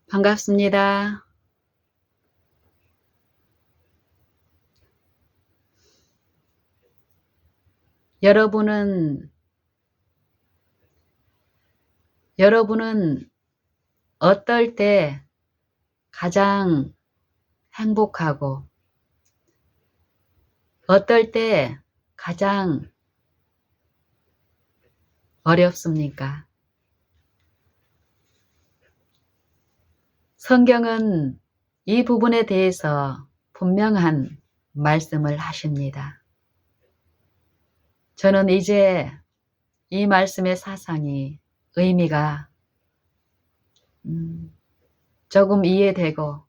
반갑습니다. 여러분은, 여러분은 어떨 때 가장 행복하고, 어떨 때 가장 어렵습니까? 성경은 이 부분에 대해서 분명한 말씀을 하십니다. 저는 이제 이 말씀의 사상이 의미가 조금 이해되고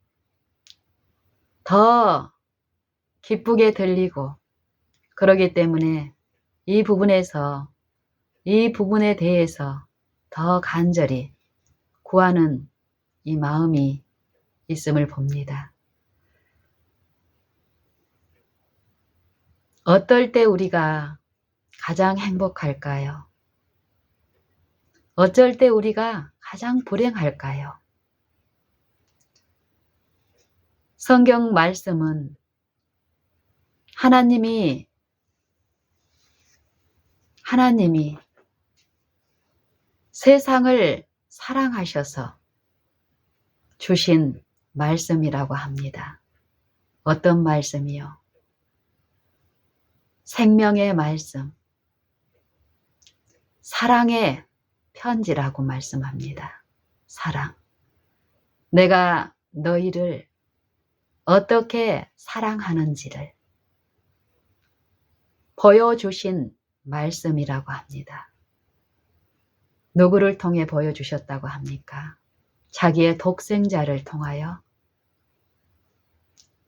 더 기쁘게 들리고 그러기 때문에 이 부분에 대해서 더 간절히 구하는 이 마음이 있음을 봅니다. 어떨 때 우리가 가장 행복할까요? 어쩔 때 우리가 가장 불행할까요? 성경 말씀은 하나님이 세상을 사랑하셔서 주신 말씀이라고 합니다. 어떤 말씀이요? 생명의 말씀, 사랑의 편지라고 말씀합니다. 사랑. 내가 너희를 어떻게 사랑하는지를 보여주신 말씀이라고 합니다. 누구를 통해 보여주셨다고 합니까? 자기의 독생자를 통하여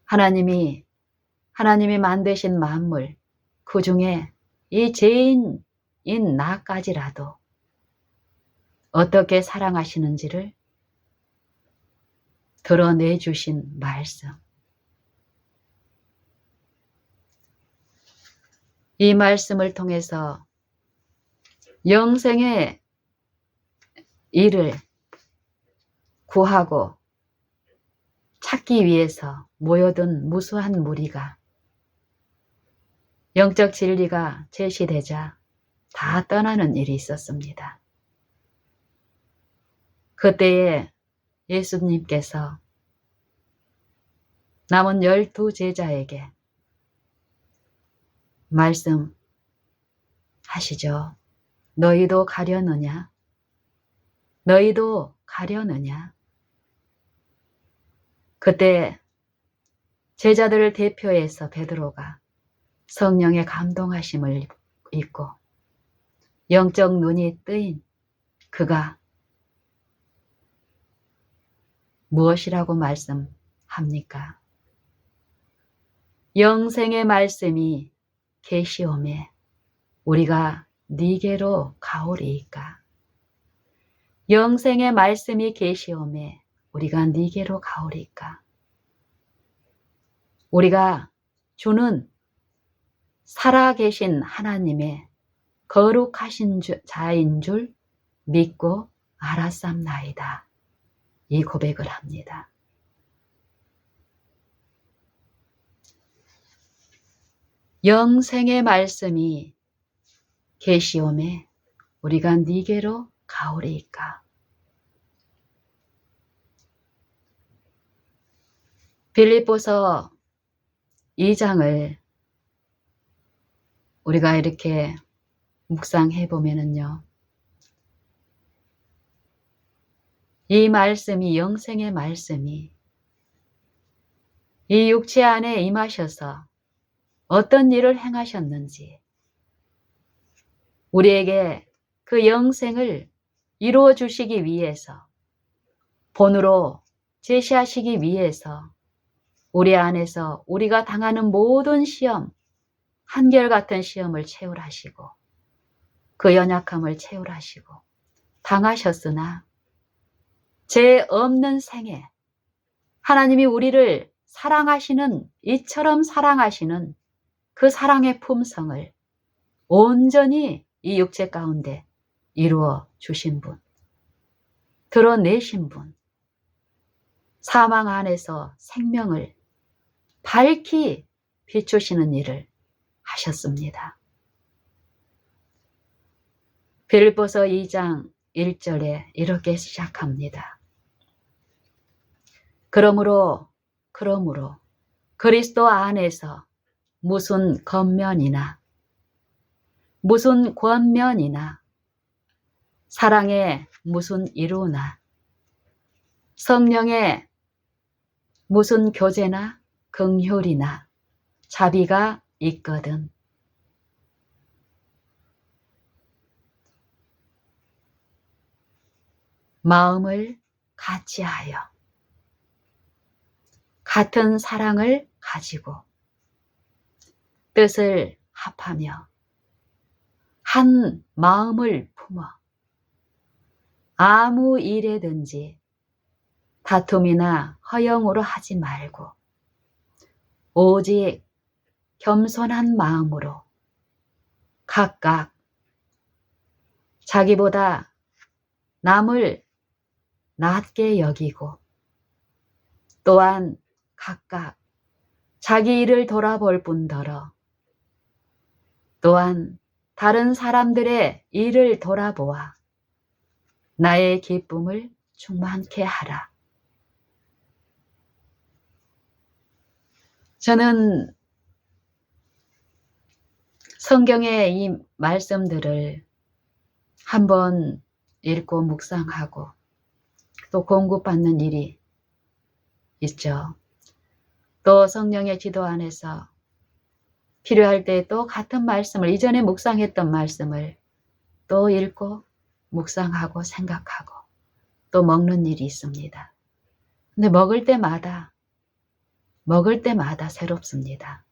하나님이 만드신 만물, 그 중에 이 죄인인 나까지라도 어떻게 사랑하시는지를 드러내 주신 말씀. 이 말씀을 통해서 영생의 일을 구하고 찾기 위해서 모여든 무수한 무리가 영적 진리가 제시되자 다 떠나는 일이 있었습니다. 그때에 예수님께서 남은 12 제자에게 말씀하시죠. 너희도 가려느냐? 너희도 가려느냐? 그때 제자들을 대표해서 베드로가 성령의 감동하심을 입고 영적 눈이 뜨인 그가 무엇이라고 말씀합니까? 영생의 말씀이 계시오매 우리가 네게로 가오리이까. 영생의 말씀이 계시오매 우리가 네게로 가오리이까. 우리가 주는 살아계신 하나님의 거룩하신 자인 줄 믿고 알았삼나이다. 이 고백을 합니다. 영생의 말씀이 계시오매 우리가 네게로 가오리이까. 빌립보서 2장을 우리가 이렇게 묵상해 보면은요, 이 말씀이 영생의 말씀이 이 육체 안에 임하셔서 어떤 일을 행하셨는지 우리에게 그 영생을 이루어 주시기 위해서 본으로 제시하시기 위해서 우리 안에서 우리가 당하는 모든 시험, 한결같은 시험을 채울하시고 그 연약함을 채울하시고 당하셨으나 죄 없는 생에 하나님이 우리를 사랑하시는 이처럼 사랑하시는 그 사랑의 품성을 온전히 이 육체 가운데 이루어 주신 분, 드러내신 분, 사망 안에서 생명을 밝히 비추시는 일을 하셨습니다. 빌립보서 2장 1절에 이렇게 시작합니다. 그러므로 그리스도 안에서 무슨 겉면이나 무슨 권면이나 사랑의 무슨 이루나 성령의 무슨 교제나 긍휼이나 자비가 있거든 마음을 같이하여 같은 사랑을 가지고 뜻을 합하며 한 마음을 품어 아무 일에든지 다툼이나 허영으로 하지 말고 오직 겸손한 마음으로 각각 자기보다 남을 낮게 여기고 또한 각각 자기 일을 돌아볼 뿐더러 또한 다른 사람들의 일을 돌아보아 나의 기쁨을 충만케 하라. 저는 성경의 이 말씀들을 한번 읽고 묵상하고 또 공급받는 일이 있죠. 또 성령의 지도 안에서 필요할 때 또 같은 말씀을 이전에 묵상했던 말씀을 또 읽고 묵상하고 생각하고 또 먹는 일이 있습니다. 근데 먹을 때마다 새롭습니다.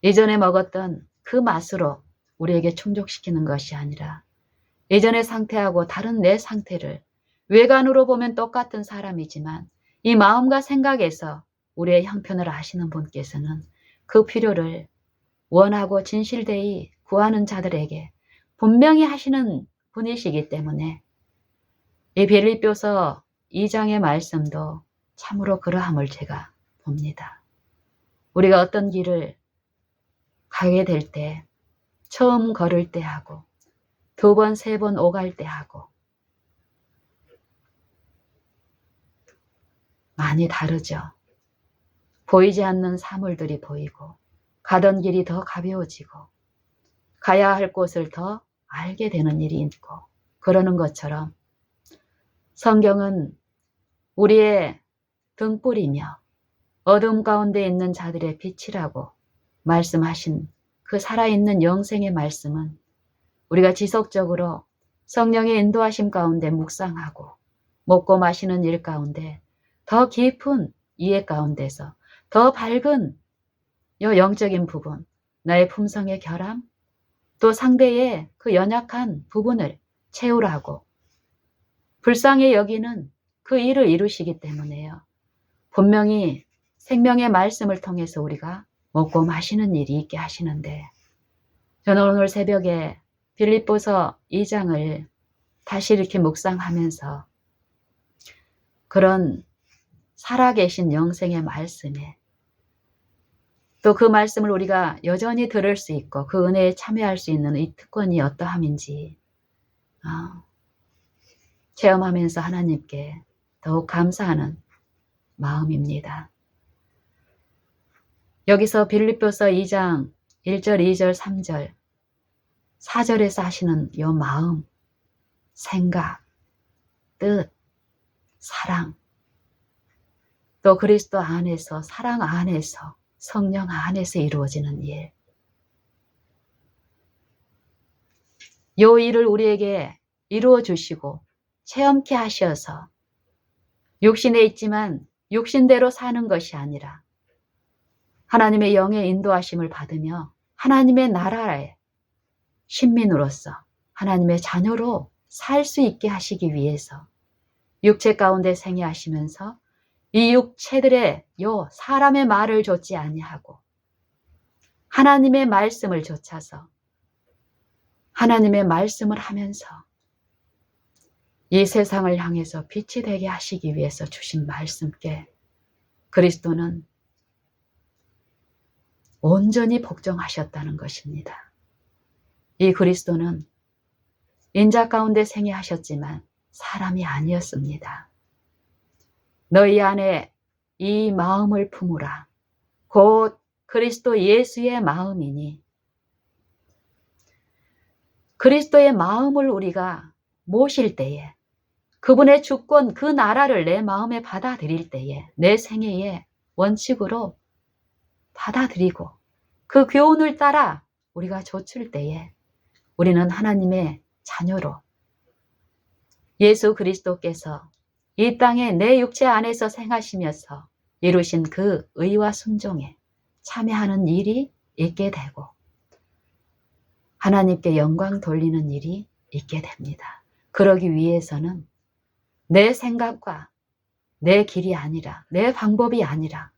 예전에 먹었던 그 맛으로 우리에게 충족시키는 것이 아니라 예전의 상태하고 다른 내 상태를 외관으로 보면 똑같은 사람이지만 이 마음과 생각에서 우리의 형편을 아시는 분께서는 그 필요를 원하고 진실되이 구하는 자들에게 분명히 하시는 분이시기 때문에 이 빌립보서 2장의 말씀도 참으로 그러함을 제가 봅니다. 우리가 어떤 길을 가게 될 때 처음 걸을 때 하고 두 번, 세 번 오갈 때 하고 많이 다르죠. 보이지 않는 사물들이 보이고 가던 길이 더 가벼워지고 가야 할 곳을 더 알게 되는 일이 있고 그러는 것처럼 성경은 우리의 등불이며 어둠 가운데 있는 자들의 빛이라고 말씀하신 그 살아있는 영생의 말씀은 우리가 지속적으로 성령의 인도하심 가운데 묵상하고 먹고 마시는 일 가운데 더 깊은 이해 가운데서 더 밝은 영적인 부분, 나의 품성의 결함, 또 상대의 그 연약한 부분을 채우라고 불쌍히 여기는 그 일을 이루시기 때문에요. 분명히 생명의 말씀을 통해서 우리가 먹고 마시는 일이 있게 하시는데 저는 오늘 새벽에 빌립보서 2장을 다시 이렇게 묵상하면서 그런 살아계신 영생의 말씀에 또 그 말씀을 우리가 여전히 들을 수 있고 그 은혜에 참여할 수 있는 이 특권이 어떠함인지 체험하면서 하나님께 더욱 감사하는 마음입니다. 여기서 빌립보서 2장 1절, 2절, 3절, 4절에서 하시는 이 마음, 생각, 뜻, 사랑, 또 그리스도 안에서 사랑 안에서 성령 안에서 이루어지는 일. 이 일을 우리에게 이루어 주시고 체험케 하셔서 육신에 있지만 육신대로 사는 것이 아니라 하나님의 영의 인도하심을 받으며 하나님의 나라의 신민으로서 하나님의 자녀로 살 수 있게 하시기 위해서 육체 가운데 생애하시면서 이 육체들의 사람의 말을 좇지 아니하고 하나님의 말씀을 좇아서 하나님의 말씀을 하면서 이 세상을 향해서 빛이 되게 하시기 위해서 주신 말씀께 그리스도는 온전히 복종하셨다는 것입니다. 이 그리스도는 인자 가운데 생애하셨지만 사람이 아니었습니다. 너희 안에 이 마음을 품으라. 곧 그리스도 예수의 마음이니 그리스도의 마음을 우리가 모실 때에 그분의 주권 그 나라를 내 마음에 받아들일 때에 내 생애의 원칙으로 받아들이고 그 교훈을 따라 우리가 좇을 때에 우리는 하나님의 자녀로 예수 그리스도께서 이 땅에 내 육체 안에서 생하시면서 이루신 그 의와 순종에 참여하는 일이 있게 되고 하나님께 영광 돌리는 일이 있게 됩니다. 그러기 위해서는 내 생각과 내 길이 아니라 내 방법이 아니라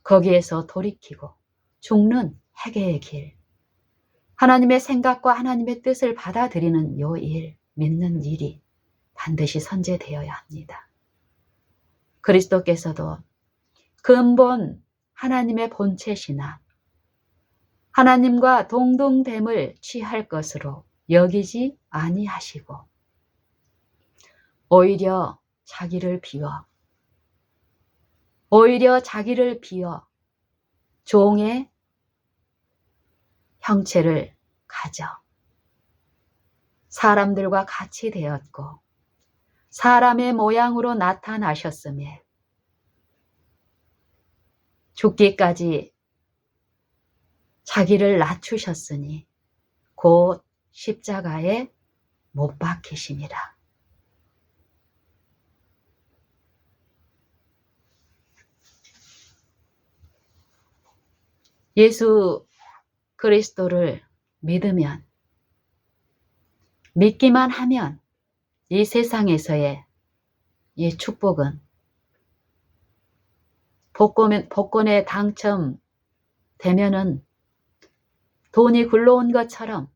거기에서 돌이키고 죽는 회개의 길, 하나님의 생각과 하나님의 뜻을 받아들이는 요 일, 믿는 일이 반드시 선제되어야 합니다. 그리스도께서도 근본 하나님의 본체시나 하나님과 동등됨을 취할 것으로 여기지 아니하시고 오히려 자기를 비워 종의 형체를 가져 사람들과 같이 되었고 사람의 모양으로 나타나셨으며 죽기까지 자기를 낮추셨으니 곧 십자가에 못 박히심이라. 예수 그리스도를 믿기만 하면 이 세상에서의 이 축복은 복권에 당첨되면은 돈이 굴러온 것처럼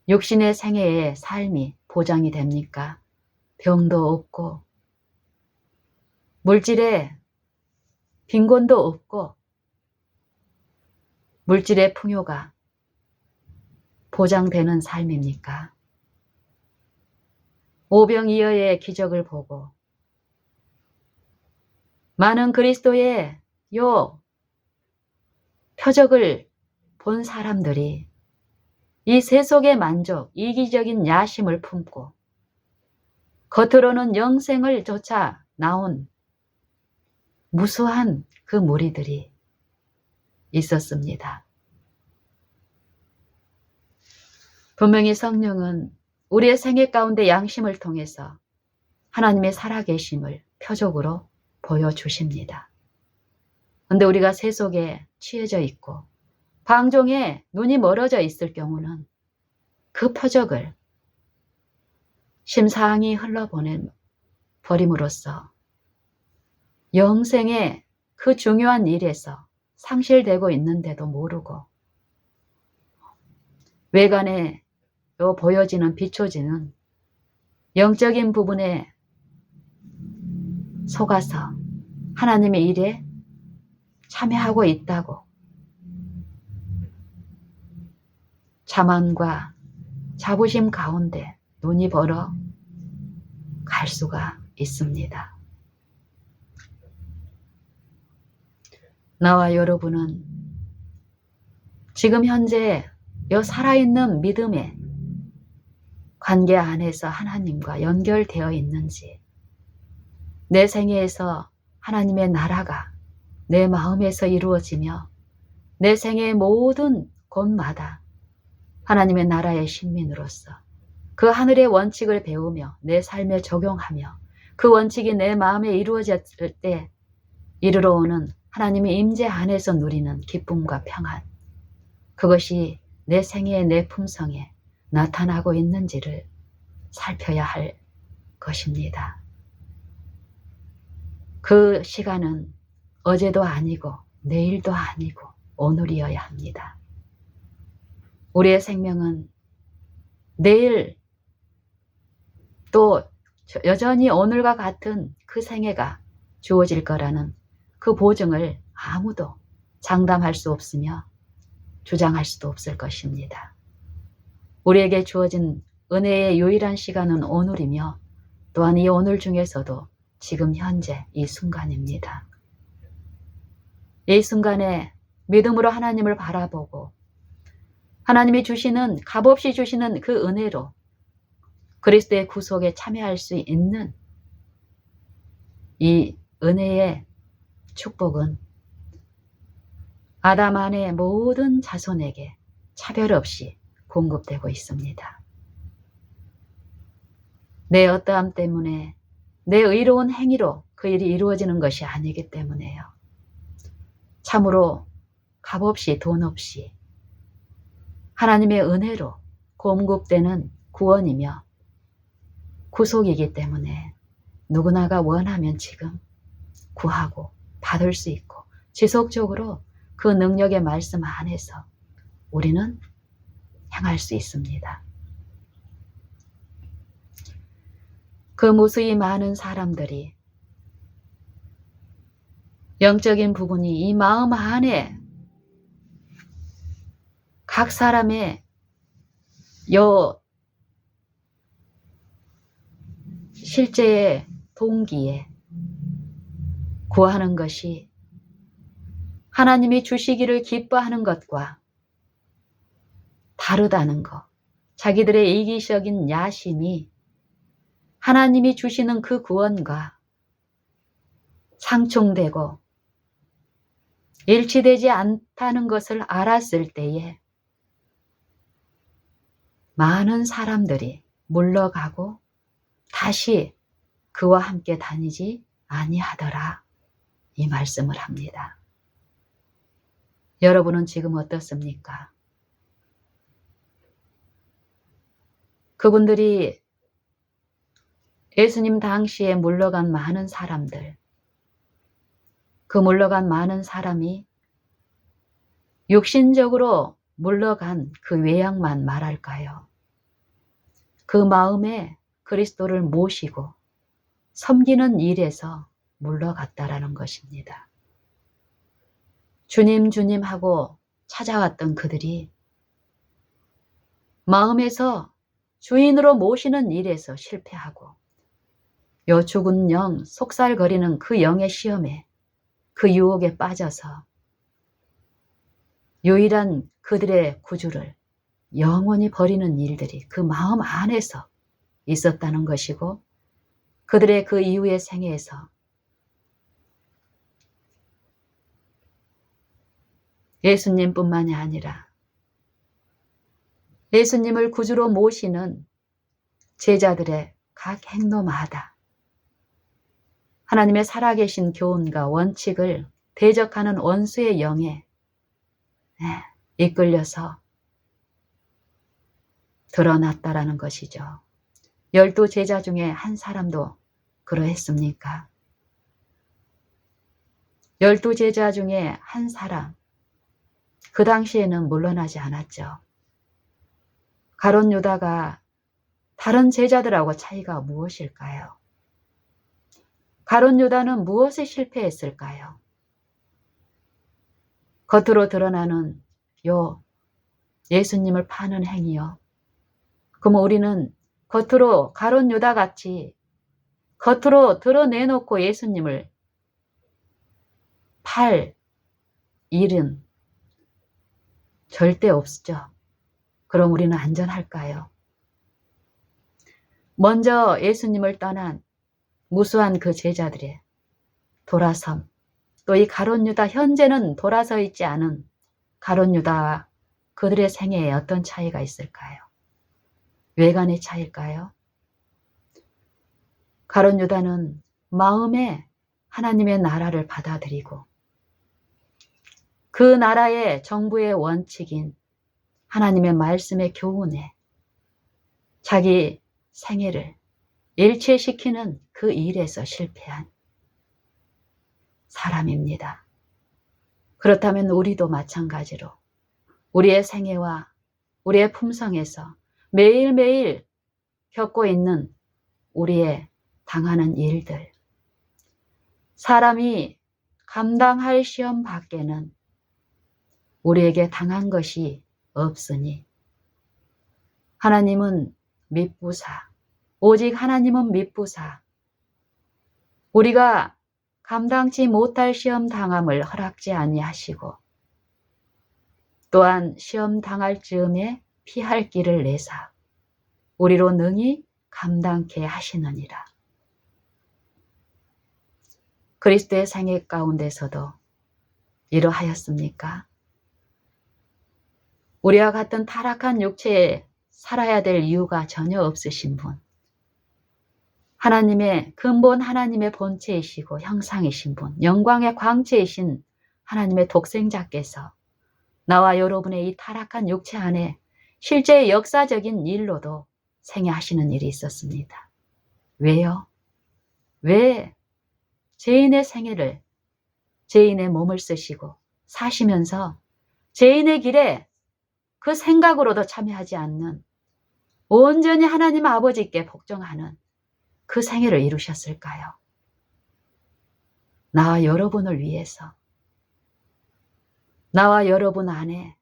육신의 생애의 삶이 보장이 됩니까? 병도 없고 물질의 빈곤도 없고 물질의 풍요가 보장되는 삶입니까? 오병이어의 기적을 보고 많은 그리스도의 요 표적을 본 사람들이 이 세속의 만족, 이기적인 야심을 품고 겉으로는 영생을 쫓아 나온 무수한 그 무리들이 있었습니다. 분명히 성령은 우리의 생애 가운데 양심을 통해서 하나님의 살아계심을 표적으로 보여주십니다. 그런데 우리가 세속에 취해져 있고 방종에 눈이 멀어져 있을 경우는 그 표적을 심상히 흘러버림으로써 영생의 그 중요한 일에서 상실되고 있는데도 모르고 외관에 보여지는 비춰지는 영적인 부분에 속아서 하나님의 일에 참여하고 있다고 자만과 자부심 가운데 눈이 벌어 갈 수가 있습니다. 나와 여러분은 지금 현재 이 살아있는 믿음의 관계 안에서 하나님과 연결되어 있는지, 내 생애에서 하나님의 나라가 내 마음에서 이루어지며 내 생애의 모든 곳마다 하나님의 나라의 신민으로서 그 하늘의 원칙을 배우며 내 삶에 적용하며 그 원칙이 내 마음에 이루어졌을 때 이르러 오는 하나님의 임재 안에서 누리는 기쁨과 평안, 그것이 내 생애의 내 품성에 나타나고 있는지를 살펴야 할 것입니다. 그 시간은 어제도 아니고 내일도 아니고 오늘이어야 합니다. 우리의 생명은 내일 또 여전히 오늘과 같은 그 생애가 주어질 거라는 그 보증을 아무도 장담할 수 없으며 주장할 수도 없을 것입니다. 우리에게 주어진 은혜의 유일한 시간은 오늘이며 또한 이 오늘 중에서도 지금 현재 이 순간입니다. 이 순간에 믿음으로 하나님을 바라보고 하나님이 주시는 값없이 주시는 그 은혜로 그리스도의 구속에 참여할 수 있는 이 은혜의 축복은 아담 안의 모든 자손에게 차별 없이 공급되고 있습니다. 내 어떠함 때문에 내 의로운 행위로 그 일이 이루어지는 것이 아니기 때문에요. 참으로 값없이 돈 없이 하나님의 은혜로 공급되는 구원이며 구속이기 때문에 누구나가 원하면 지금 구하고 받을 수 있고 지속적으로 그 능력의 말씀 안에서 우리는 행할 수 있습니다. 그 무수히 많은 사람들이 영적인 부분이 이 마음 안에 각 사람의 요 실제의 동기에 구하는 것이 하나님이 주시기를 기뻐하는 것과 다르다는 것, 자기들의 이기적인 야심이 하나님이 주시는 그 구원과 상충되고 일치되지 않다는 것을 알았을 때에 많은 사람들이 물러가고 다시 그와 함께 다니지 아니하더라 이 말씀을 합니다. 여러분은 지금 어떻습니까? 그분들이 예수님 당시에 물러간 많은 사람들, 그 물러간 많은 사람이 육신적으로 물러간 그 외양만 말할까요? 그 마음에 그리스도를 모시고 섬기는 일에서 물러갔다라는 것입니다. 주님 주님 하고 찾아왔던 그들이 마음에서 주인으로 모시는 일에서 실패하고 요 죽은 영, 속살거리는 그 영의 시험에 그 유혹에 빠져서 유일한 그들의 구주를 영원히 버리는 일들이 그 마음 안에서 있었다는 것이고 그들의 그 이후의 생애에서 예수님뿐만이 아니라 예수님을 구주로 모시는 제자들의 각 행동마다 하나님의 살아계신 교훈과 원칙을 대적하는 원수의 영에 이끌려서 드러났다라는 것이죠. 12 제자 중에 한 사람도 그러했습니까? 12 제자 중에 한 사람, 그 당시에는 물러나지 않았죠. 가룟 유다가 다른 제자들하고 차이가 무엇일까요? 가룟 유다는 무엇에 실패했을까요? 겉으로 드러나는 요 예수님을 파는 행위요. 그럼 우리는 겉으로 가룟 유다 같이 겉으로 드러내놓고 예수님을 팔 일은 절대 없죠. 그럼 우리는 안전할까요? 먼저 예수님을 떠난 무수한 그 제자들의 돌아섬, 또 이 가룟 유다, 현재는 돌아서 있지 않은 가룟 유다와 그들의 생애에 어떤 차이가 있을까요? 외관의 차이일까요? 가룟 유다는 마음에 하나님의 나라를 받아들이고 그 나라의 정부의 원칙인 하나님의 말씀의 교훈에 자기 생애를 일치시키는 그 일에서 실패한 사람입니다. 그렇다면 우리도 마찬가지로 우리의 생애와 우리의 품성에서 매일매일 겪고 있는 우리의 당하는 일들, 사람이 감당할 시험 밖에는 우리에게 당한 것이 없으니 하나님은 미쁘사, 오직 하나님은 미쁘사 우리가 감당치 못할 시험 당함을 허락지 아니하시고 또한 시험 당할 즈음에 피할 길을 내사 우리로 능히 감당케 하시느니라. 그리스도의 생애 가운데서도 이러하였습니까? 우리와 같은 타락한 육체에 살아야 될 이유가 전혀 없으신 분, 하나님의 근본 하나님의 본체이시고 형상이신 분, 영광의 광채이신 하나님의 독생자께서 나와 여러분의 이 타락한 육체 안에 실제 역사적인 일로도 생애하시는 일이 있었습니다. 왜요? 왜 죄인의 생애를, 죄인의 몸을 쓰시고 사시면서 죄인의 길에 그 생각으로도 참여하지 않는 온전히 하나님 아버지께 복종하는 그 생애를 이루셨을까요? 나와 여러분을 위해서, 나와 여러분 안에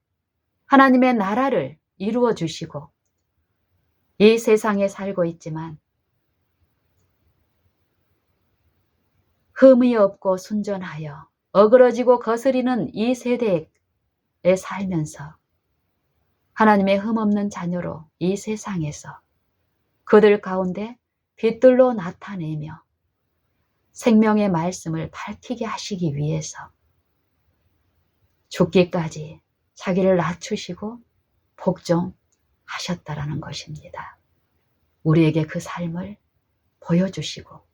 하나님의 나라를 이루어 주시고 이 세상에 살고 있지만 흠이 없고 순전하여 어그러지고 거스리는 이 세대에 살면서 하나님의 흠없는 자녀로 이 세상에서 그들 가운데 빛들로 나타내며 생명의 말씀을 밝히게 하시기 위해서 죽기까지 자기를 낮추시고 복종하셨다라는 것입니다. 우리에게 그 삶을 보여주시고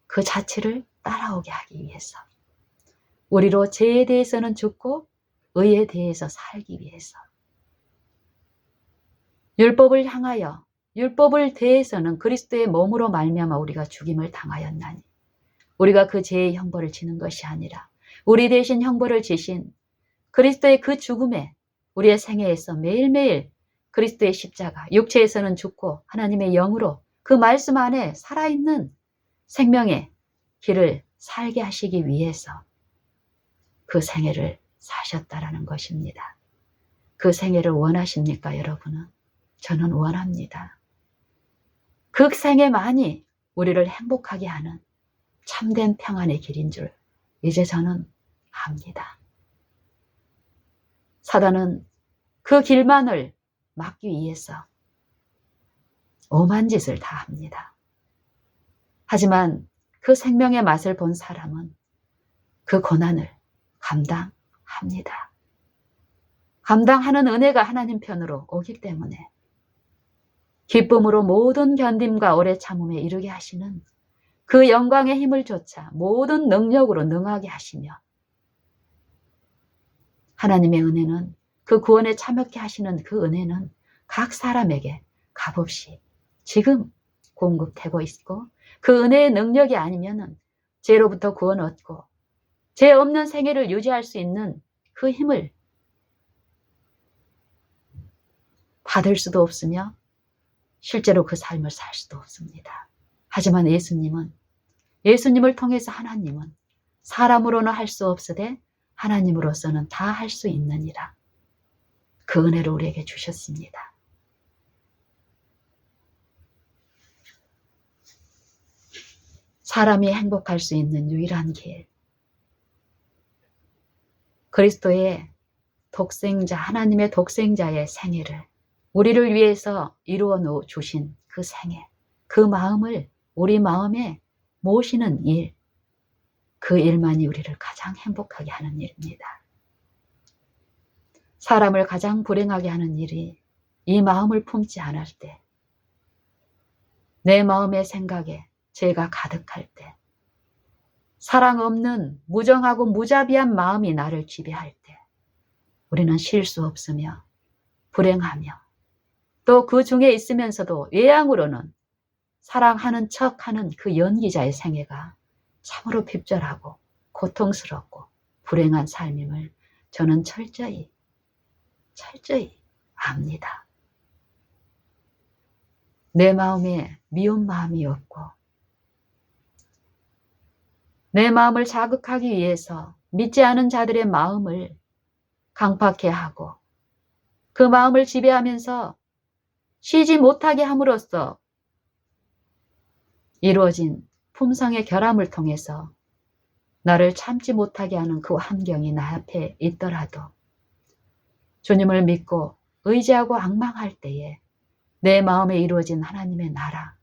그 자체를 따라오게 하기 위해서, 우리로 죄에 대해서는 죽고 의에 대해서 살기 위해서, 율법을 향하여 율법을 대해서는 그리스도의 몸으로 말미암아 우리가 죽임을 당하였나니 우리가 그 죄의 형벌을 지는 것이 아니라 우리 대신 형벌을 지신 그리스도의 그 죽음에 우리의 생애에서 매일매일 그리스도의 십자가, 육체에서는 죽고 하나님의 영으로 그 말씀 안에 살아있는 생명의 길을 살게 하시기 위해서 그 생애를 사셨다라는 것입니다. 그 생애를 원하십니까, 여러분은? 저는 원합니다. 그 생애만이 우리를 행복하게 하는 참된 평안의 길인 줄 이제 저는 압니다. 사단은 그 길만을 막기 위해서 오만 짓을 다 합니다. 하지만 그 생명의 맛을 본 사람은 그 고난을 감당합니다. 감당하는 은혜가 하나님 편으로 오기 때문에 기쁨으로 모든 견딤과 오래 참음에 이르게 하시는 그 영광의 힘을 조차 모든 능력으로 능하게 하시며, 하나님의 은혜는, 그 구원에 참여케 하시는 그 은혜는 각 사람에게 값없이 지금 공급되고 있고, 그 은혜의 능력이 아니면은 죄로부터 구원 얻고 죄 없는 생애를 유지할 수 있는 그 힘을 받을 수도 없으며 실제로 그 삶을 살 수도 없습니다. 하지만 예수님을 통해서 하나님은 사람으로는 할 수 없으되 하나님으로서는 다 할 수 있느니라. 그 은혜를 우리에게 주셨습니다. 사람이 행복할 수 있는 유일한 길, 그리스도의 독생자, 하나님의 독생자의 생애를 우리를 위해서 이루어 주신 그 생애, 그 마음을 우리 마음에 모시는 일, 그 일만이 우리를 가장 행복하게 하는 일입니다. 사람을 가장 불행하게 하는 일이 이 마음을 품지 않을 때, 내 마음의 생각에 죄가 가득할 때, 사랑 없는 무정하고 무자비한 마음이 나를 지배할 때 우리는 쉴 수 없으며 불행하며 또 그 중에 있으면서도 외양으로는 사랑하는 척하는 그 연기자의 생애가 참으로 핍절하고 고통스럽고 불행한 삶임을 저는 철저히 압니다. 내 마음에 미운 마음이 없고 내 마음을 자극하기 위해서 믿지 않은 자들의 마음을 강팍해 하고 그 마음을 지배하면서 쉬지 못하게 함으로써 이루어진 품성의 결함을 통해서 나를 참지 못하게 하는 그 환경이 나 앞에 있더라도 주님을 믿고 의지하고 앙망할 때에 내 마음에 이루어진 하나님의 나라,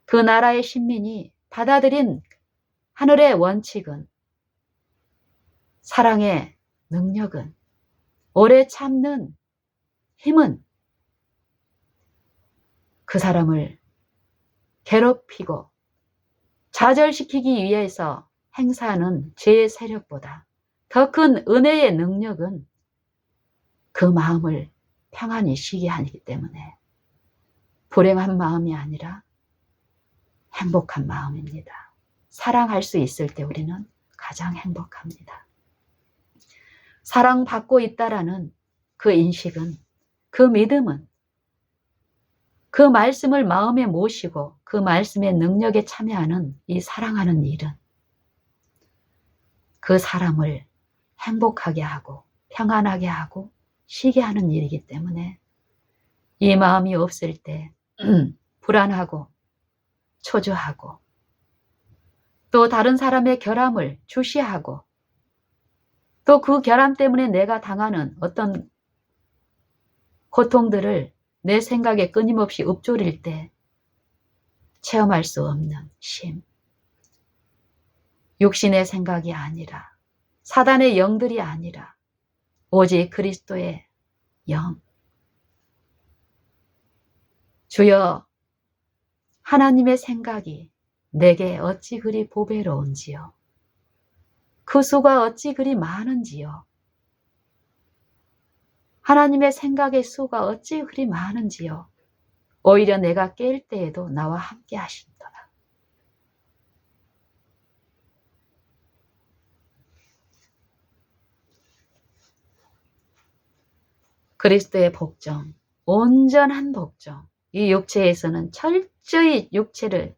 그 나라의 신민이 받아들인 하늘의 원칙은, 사랑의 능력은, 오래 참는 힘은 그 사람을 괴롭히고 좌절시키기 위해서 행사하는 죄의 세력보다 더 큰 은혜의 능력은 그 마음을 평안히 쉬게 하기 때문에 불행한 마음이 아니라 행복한 마음입니다. 사랑할 수 있을 때 우리는 가장 행복합니다. 사랑받고 있다라는 그 인식은, 그 믿음은, 그 말씀을 마음에 모시고 그 말씀의 능력에 참여하는 이 사랑하는 일은 그 사람을 행복하게 하고 평안하게 하고 쉬게 하는 일이기 때문에 이 마음이 없을 때 불안하고 초조하고 또 다른 사람의 결함을 주시하고 또 그 결함 때문에 내가 당하는 어떤 고통들을 내 생각에 끊임없이 읊조릴 때 체험할 수 없는 쉼, 육신의 생각이 아니라 사단의 영들이 아니라 오직 그리스도의 영, 주여 하나님의 생각이 내게 어찌 그리 보배로운지요. 그 수가 어찌 그리 많은지요. 하나님의 생각의 수가 어찌 그리 많은지요. 오히려 내가 깰 때에도 나와 함께 하시더라. 그리스도의 복종, 온전한 복종. 이 육체에서는 철저히 육체를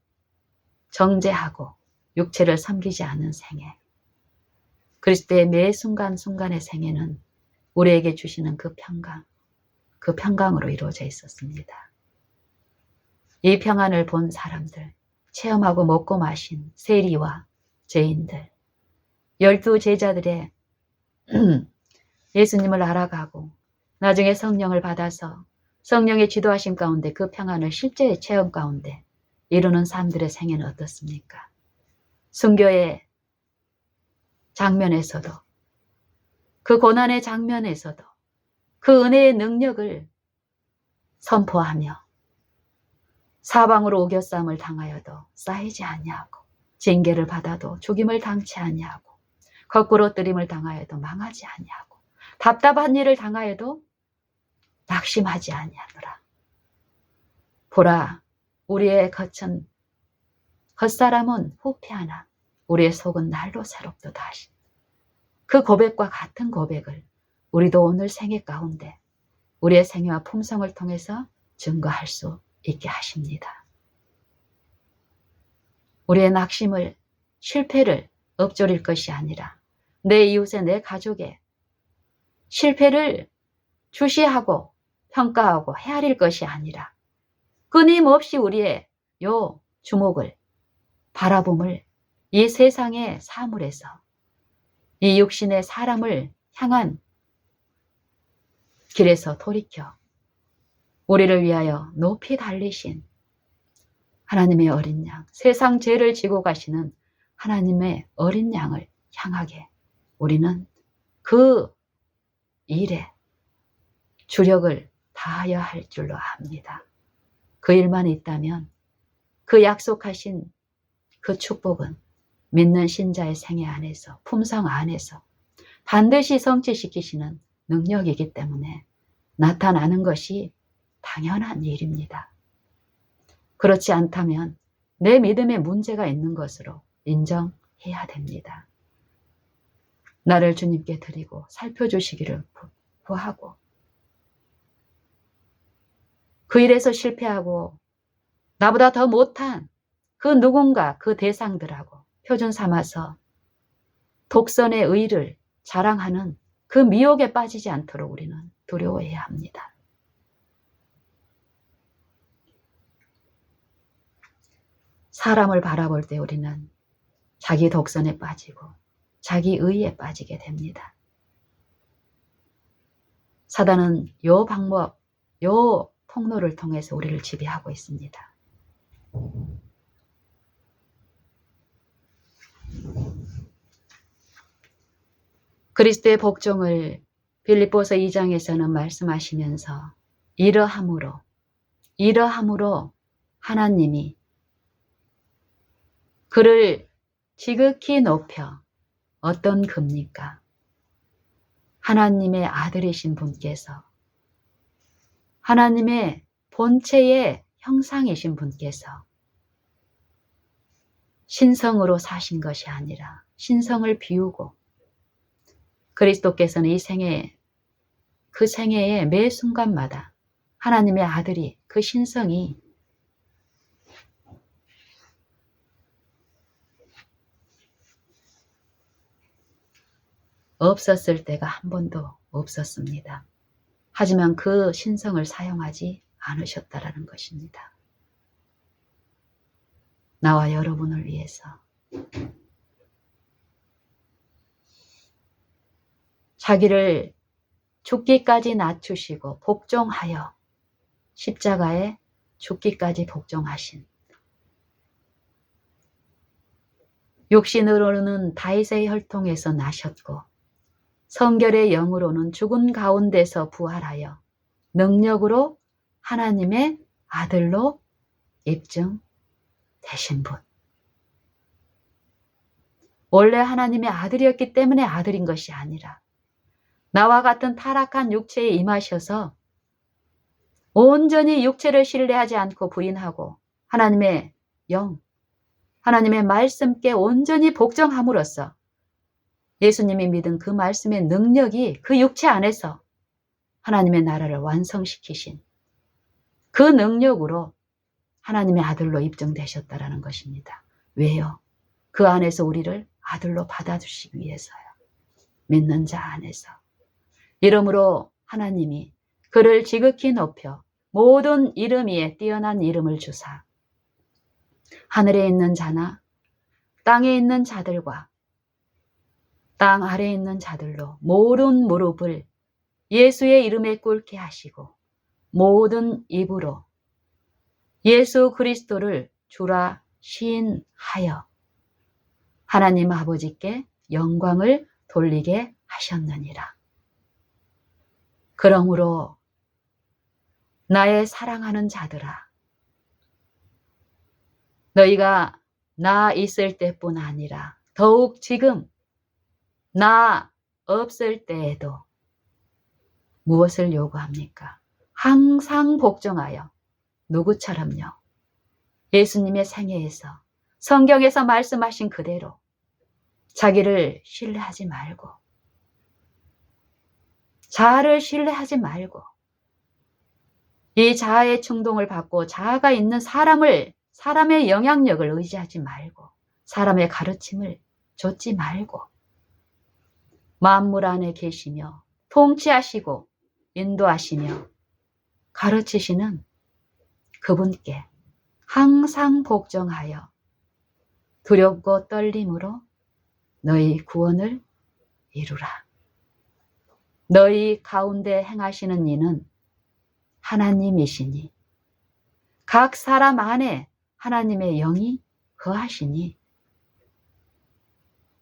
정죄하고 육체를 섬기지 않는 생애. 그리스도의 매 순간순간의 생애는 우리에게 주시는 그 평강으로 이루어져 있었습니다. 이 평안을 본 사람들, 체험하고 먹고 마신 세리와 죄인들, 12 제자들의 예수님을 알아가고 나중에 성령을 받아서 성령의 지도하심 가운데 그 평안을 실제 체험 가운데 이루는 사람들의 생애는 어떻습니까? 순교의 장면에서도 그 고난의 장면에서도 그 은혜의 능력을 선포하며 사방으로 우겨싸움을 당하여도 쌓이지 아니하고 징계를 받아도 죽임을 당치 아니하고 거꾸로 뜨림을 당하여도 망하지 아니하고 답답한 일을 당하여도 낙심하지 아니하노라. 보라, 우리의 겉사람은 후패하나 우리의 속은 날로 새롭도다 하신 그 고백과 같은 고백을 우리도 오늘 생애 가운데 우리의 생애와 품성을 통해서 증거할 수 있게 하십니다. 우리의 낙심을, 실패를 읊조릴 것이 아니라 내 이웃의, 내 가족의 실패를 주시하고 평가하고 헤아릴 것이 아니라 끊임없이 우리의 요 주목을, 바라봄을 이 세상의 사물에서 이 육신의 사람을 향한 길에서 돌이켜 우리를 위하여 높이 달리신 하나님의 어린 양, 세상 죄를 지고 가시는 하나님의 어린 양을 향하게 우리는 그 일에 주력을 다하여 할 줄로 압니다. 그 일만 있다면 그 약속하신 그 축복은 믿는 신자의 생애 안에서, 품성 안에서 반드시 성취시키시는 능력이기 때문에 나타나는 것이 당연한 일입니다. 그렇지 않다면 내 믿음에 문제가 있는 것으로 인정해야 됩니다. 나를 주님께 드리고 살펴주시기를 구하고 그 일에서 실패하고 나보다 더 못한 그 누군가 그 대상들하고 표준 삼아서 독선의 의를 자랑하는 그 미혹에 빠지지 않도록 우리는 두려워해야 합니다. 사람을 바라볼 때 우리는 자기 독선에 빠지고 자기 의에 빠지게 됩니다. 사단은 요 방법, 요 통로를 통해서 우리를 지배하고 있습니다. 그리스도의 복종을 빌립보서 2장에서는 말씀하시면서 이러함으로 하나님이 그를 지극히 높여 어떤 겁니까? 하나님의 아들이신 분께서, 하나님의 본체의 형상이신 분께서 신성으로 사신 것이 아니라 신성을 비우고 그리스도께서는 이 생애, 그 생애의 매 순간마다 하나님의 아들이 그 신성이 없었을 때가 한 번도 없었습니다. 하지만 그 신성을 사용하지 않으셨다라는 것입니다. 나와 여러분을 위해서 자기를 죽기까지 낮추시고 복종하여 십자가에 죽기까지 복종하신 육신으로는 다윗의 혈통에서 나셨고 성결의 영으로는 죽은 가운데서 부활하여 능력으로 하나님의 아들로 입증되신 분. 원래 하나님의 아들이었기 때문에 아들인 것이 아니라 나와 같은 타락한 육체에 임하셔서 온전히 육체를 신뢰하지 않고 부인하고 하나님의 영, 하나님의 말씀께 온전히 복종함으로써 예수님이 믿은 그 말씀의 능력이 그 육체 안에서 하나님의 나라를 완성시키신 그 능력으로 하나님의 아들로 입증되셨다라는 것입니다. 왜요? 그 안에서 우리를 아들로 받아주시기 위해서요. 믿는 자 안에서. 이러므로 하나님이 그를 지극히 높여 모든 이름 위에 뛰어난 이름을 주사 하늘에 있는 자나 땅에 있는 자들과 땅 아래에 있는 자들로 모든 무릎을 예수의 이름에 꿇게 하시고 모든 입으로 예수 그리스도를 주라 시인하여 하나님 아버지께 영광을 돌리게 하셨느니라. 그러므로 나의 사랑하는 자들아, 너희가 나 있을 때뿐 아니라 더욱 지금 나 없을 때에도 무엇을 요구합니까? 항상 복종하여 누구처럼요? 예수님의 생애에서 성경에서 말씀하신 그대로 자기를 신뢰하지 말고 자아를 신뢰하지 말고 이 자아의 충동을 받고 자아가 있는 사람의 영향력을 의지하지 말고 사람의 가르침을 좇지 말고 만물 안에 계시며 통치하시고 인도하시며 가르치시는 그분께 항상 복종하여 두렵고 떨림으로 너희 구원을 이루라. 너희 가운데 행하시는 이는 하나님이시니 각 사람 안에 하나님의 영이 거하시니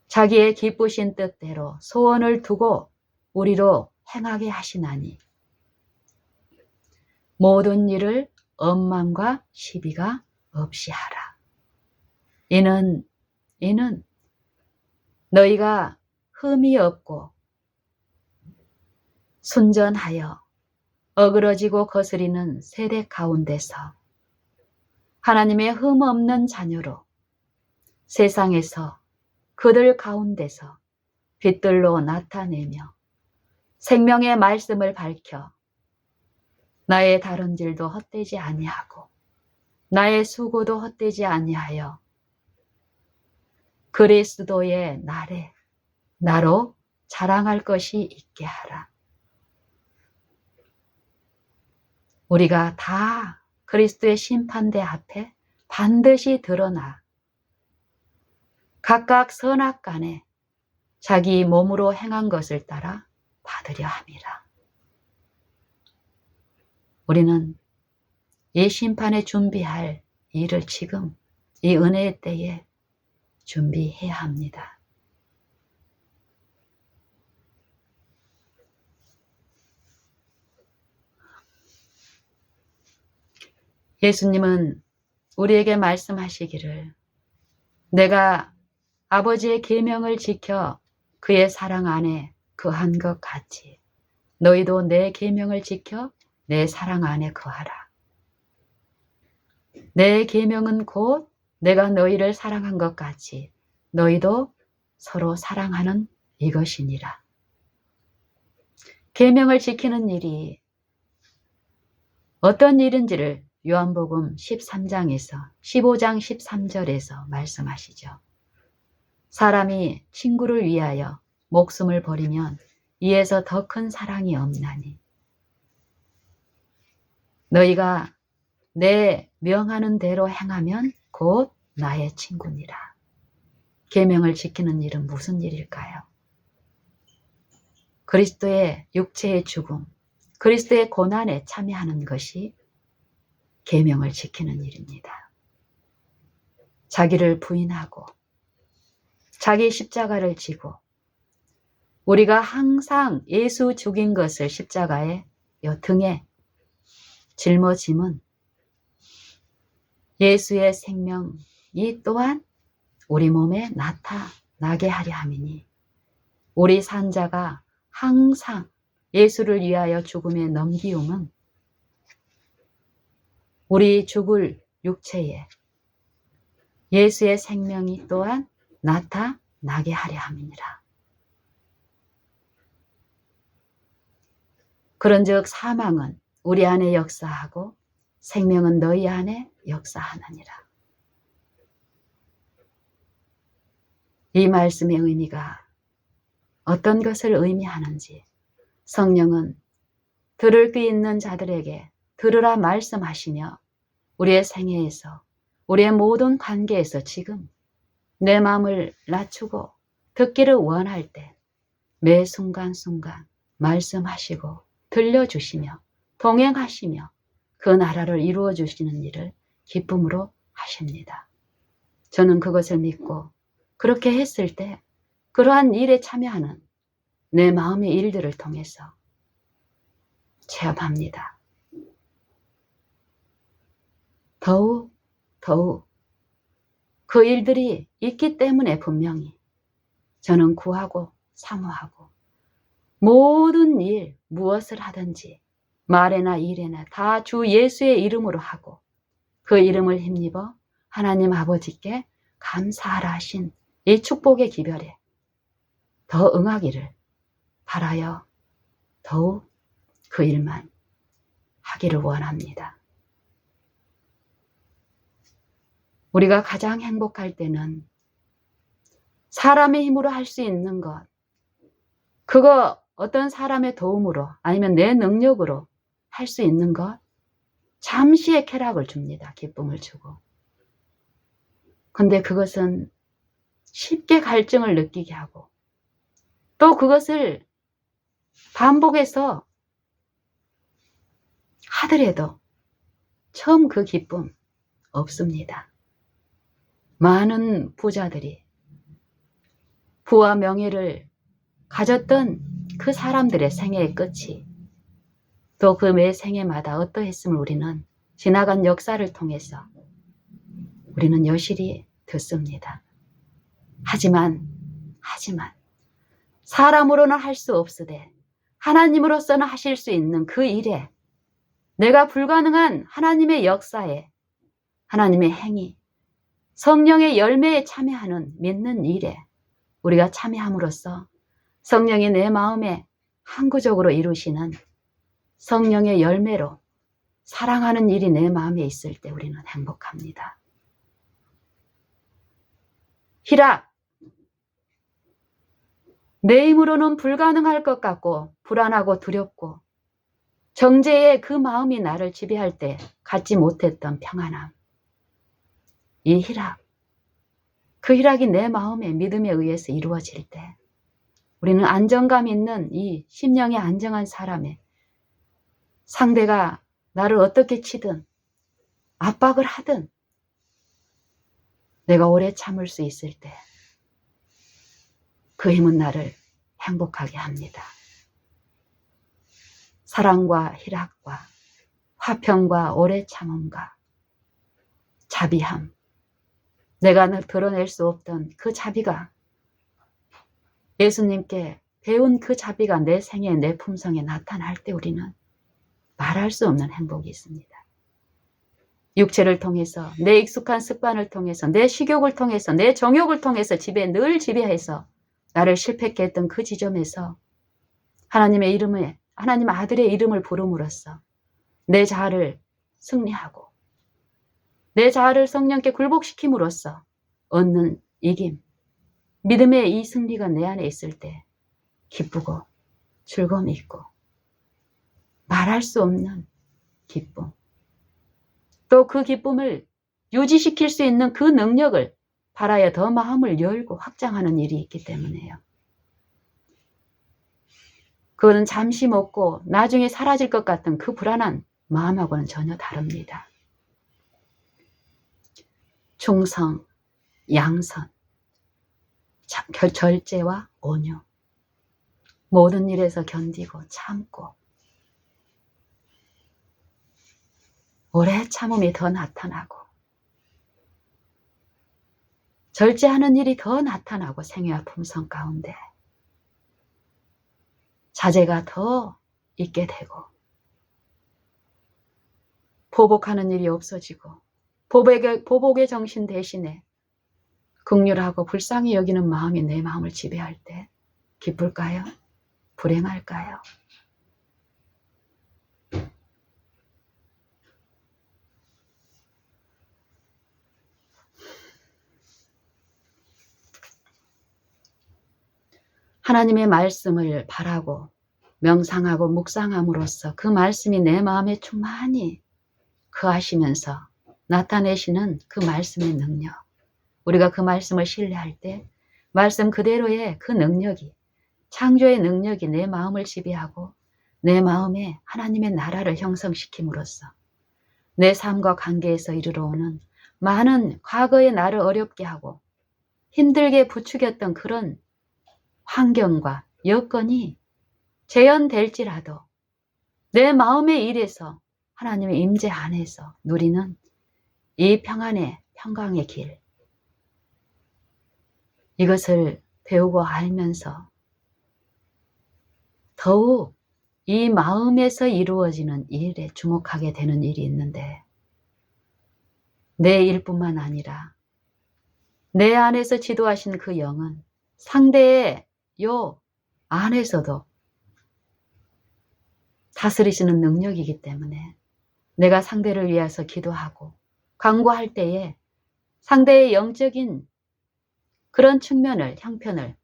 자기의 기쁘신 뜻대로 소원을 두고 우리로 행하게 하시나니 모든 일을 엄망과 시비가 없이 하라. 이는 너희가 흠이 없고 순전하여 어그러지고 거스리는 세대 가운데서 하나님의 흠 없는 자녀로 세상에서 그들 가운데서 빛들로 나타내며 생명의 말씀을 밝혀 나의 다름질도 헛되지 아니하고 나의 수고도 헛되지 아니하여 그리스도의 날에 나로 자랑할 것이 있게 하라. 우리가 다 그리스도의 심판대 앞에 반드시 드러나 각각 선악간에 자기 몸으로 행한 것을 따라 받으려 함이라. 우리는 이 심판에 준비할 일을 지금 이 은혜의 때에 준비해야 합니다. 예수님은 우리에게 말씀하시기를 내가 아버지의 계명을 지켜 그의 사랑 안에 거한 것 같이 너희도 내 계명을 지켜 내 사랑 안에 거하라. 내 계명은 곧 내가 너희를 사랑한 것 같이 너희도 서로 사랑하는 이것이니라. 계명을 지키는 일이 어떤 일인지를 요한복음 13장에서 15장 13절에서 말씀하시죠. 사람이 친구를 위하여 목숨을 버리면 이에서 더 큰 사랑이 없나니 너희가 내 명하는 대로 행하면 곧 나의 친구니라. 계명을 지키는 일은 무슨 일일까요? 그리스도의 육체의 죽음, 그리스도의 고난에 참여하는 것이 계명을 지키는 일입니다. 자기를 부인하고 자기 십자가를 지고 우리가 항상 예수 죽인 것을 십자가의 등에 짊어짐은 예수의 생명이 또한 우리 몸에 나타나게 하려 함이니 우리 산자가 항상 예수를 위하여 죽음에 넘기움은 우리 죽을 육체에 예수의 생명이 또한 나타나게 하려 함이니라. 그런즉 사망은 우리 안에 역사하고 생명은 너희 안에 역사하느니라. 이 말씀의 의미가 어떤 것을 의미하는지 성령은 들을 귀 있는 자들에게 들으라 말씀하시며 우리의 생애에서 우리의 모든 관계에서 지금 내 마음을 낮추고 듣기를 원할 때 매 순간순간 말씀하시고 들려주시며 동행하시며 그 나라를 이루어 주시는 일을 기쁨으로 하십니다. 저는 그것을 믿고 그렇게 했을 때 그러한 일에 참여하는 내 마음의 일들을 통해서 체험합니다. 더욱 그 일들이 있기 때문에 분명히 저는 구하고 사모하고 모든 일 무엇을 하든지 말에나 일에나 다 주 예수의 이름으로 하고 그 이름을 힘입어 하나님 아버지께 감사하라 하신 이 축복의 기별에 더 응하기를 바라여 더욱 그 일만 하기를 원합니다. 우리가 가장 행복할 때는 사람의 힘으로 할 수 있는 것, 그거 어떤 사람의 도움으로 아니면 내 능력으로 할 수 있는 것, 잠시의 쾌락을 줍니다. 기쁨을 주고. 근데 그것은 쉽게 갈증을 느끼게 하고 또 그것을 반복해서 하더라도 처음 그 기쁨 없습니다. 많은 부자들이 부와 명예를 가졌던 그 사람들의 생애의 끝이 또 그 매 생애마다 어떠했음을 우리는 지나간 역사를 통해서 우리는 여실히 듣습니다. 하지만 사람으로는 할 수 없으되 하나님으로서는 하실 수 있는 그 일에 내가 불가능한 하나님의 역사에 하나님의 행위 성령의 열매에 참여하는 믿는 일에 우리가 참여함으로써 성령이 내 마음에 항구적으로 이루시는 성령의 열매로 사랑하는 일이 내 마음에 있을 때 우리는 행복합니다. 희락. 내 힘으로는 불가능할 것 같고 불안하고 두렵고 정죄의 그 마음이 나를 지배할 때 갖지 못했던 평안함. 이 희락. 그 희락이 내 마음의 믿음에 의해서 이루어질 때 우리는 안정감 있는 이 심령이 안정한 사람의 상대가 나를 어떻게 치든 압박을 하든 내가 오래 참을 수 있을 때 그 힘은 나를 행복하게 합니다. 사랑과 희락과 화평과 오래 참음과 자비함, 내가 드러낼 수 없던 그 자비가 예수님께 배운 그 자비가 내 생에 내 품성에 나타날 때 우리는 말할 수 없는 행복이 있습니다. 육체를 통해서 내 익숙한 습관을 통해서 내 식욕을 통해서 내 정욕을 통해서 늘 지배해서 나를 실패케 했던 그 지점에서 하나님의 이름에 하나님 아들의 이름을 부름으로써 내 자아를 승리하고 내 자아를 성령께 굴복시킴으로써 얻는 이김, 믿음의 이 승리가 내 안에 있을 때 기쁘고 즐거움이 있고 말할 수 없는 기쁨, 또 그 기쁨을 유지시킬 수 있는 그 능력을 바라야 더 마음을 열고 확장하는 일이 있기 때문에요. 그거는 잠시 먹고 나중에 사라질 것 같은 그 불안한 마음하고는 전혀 다릅니다. 충성, 양선, 절제와 온유, 모든 일에서 견디고 참고 오래 참음이 더 나타나고 절제하는 일이 더 나타나고 생애와 품성 가운데 자제가 더 있게 되고 보복하는 일이 없어지고 보복의 정신 대신에 긍휼하고 불쌍히 여기는 마음이 내 마음을 지배할 때 기쁠까요? 불행할까요? 하나님의 말씀을 바라고 명상하고 묵상함으로써 그 말씀이 내 마음에 충만히 거하시면서 나타내시는 그 말씀의 능력, 우리가 그 말씀을 신뢰할 때 말씀 그대로의 그 능력이, 창조의 능력이 내 마음을 지배하고 내 마음에 하나님의 나라를 형성시킴으로써 내 삶과 관계에서 이르러오는 많은 과거의 나를 어렵게 하고 힘들게 부추겼던 그런 환경과 여건이 재현될지라도 내 마음의 일에서 하나님의 임재 안에서 누리는 이 평안의 평강의 길, 이것을 배우고 알면서 더욱 이 마음에서 이루어지는 일에 주목하게 되는 일이 있는데 내 일뿐만 아니라 내 안에서 지도하신 그 영은 상대의 요 안에서도 다스리시는 능력이기 때문에 내가 상대를 위해서 기도하고 간구할 때에 상대의 영적인 그런 측면을, 형편을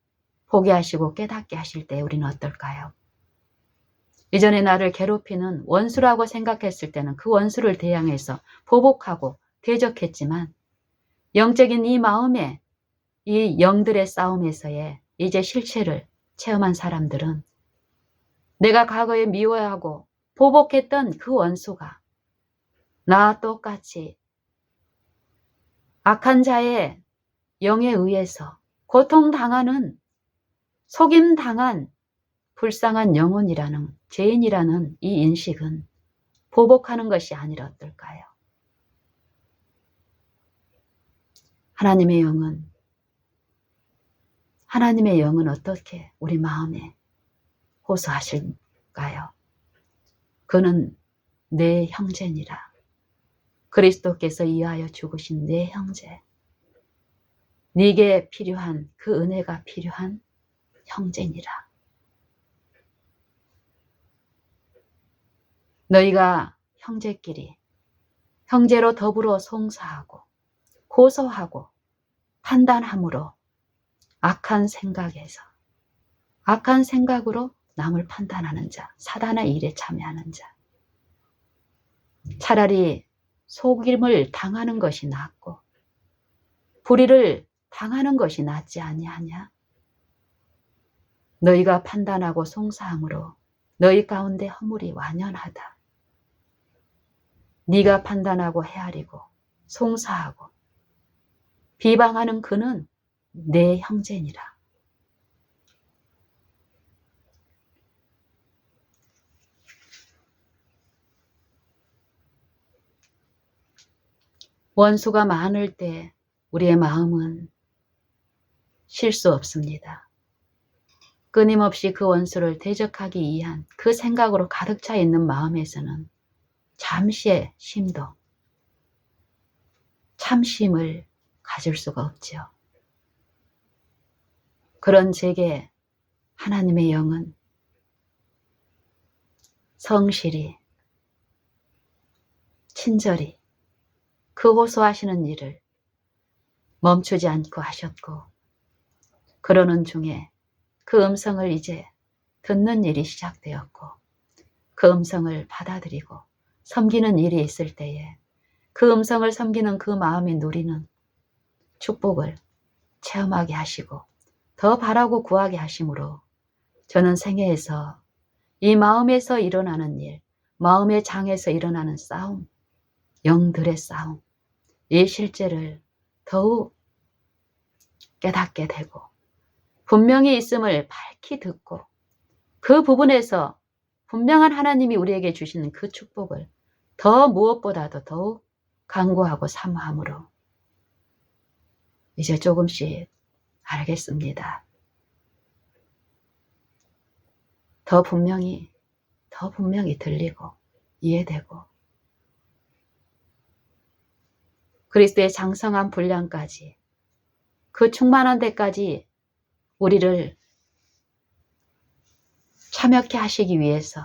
보게 하시고 깨닫게 하실 때 우리는 어떨까요? 이전에 나를 괴롭히는 원수라고 생각했을 때는 그 원수를 대항해서 보복하고 대적했지만 영적인 이 마음에 이 영들의 싸움에서의 이제 실체를 체험한 사람들은 내가 과거에 미워하고 보복했던 그 원수가 나와 똑같이 악한 자의 영에 의해서 고통당하는 속임당한 불쌍한 영혼이라는 죄인이라는 이 인식은 보복하는 것이 아니라 어떨까요? 하나님의 영은 어떻게 우리 마음에 호소하실까요? 그는 내 형제니라. 그리스도께서 이하여 죽으신 내 형제. 네게 필요한 그 은혜가 필요한 형제니라. 너희가 형제끼리 형제로 더불어 송사하고 고소하고 판단함으로 악한 생각으로 남을 판단하는 자, 사단의 일에 참여하는 자. 차라리 속임을 당하는 것이 낫고 불의를 당하는 것이 낫지 아니하냐? 너희가 판단하고 송사함으로 너희 가운데 허물이 완연하다. 네가 판단하고 헤아리고 송사하고 비방하는 그는 내 형제니라. 원수가 많을 때 우리의 마음은 쉴 수 없습니다. 끊임없이 그 원수를 대적하기 위한 그 생각으로 가득 차 있는 마음에서는 잠시의 쉼도, 참심을 가질 수가 없지요. 그런 제게 하나님의 영은 성실히, 친절히 그 호소하시는 일을 멈추지 않고 하셨고, 그러는 중에 그 음성을 이제 듣는 일이 시작되었고, 그 음성을 받아들이고 섬기는 일이 있을 때에 그 음성을 섬기는 그 마음이 누리는 축복을 체험하게 하시고 더 바라고 구하게 하심으로 저는 생애에서 이 마음에서 일어나는 일, 마음의 장에서 일어나는 싸움, 영들의 싸움, 이 실제를 더욱 깨닫게 되고 분명히 있음을 밝히 듣고 그 부분에서 분명한 하나님이 우리에게 주시는 그 축복을 더 무엇보다도 더욱 간구하고 사모함으로 이제 조금씩 알겠습니다. 더 분명히 들리고 이해되고 그리스도의 장성한 분량까지 그 충만한 데까지 우리를 참여케 하시기 위해서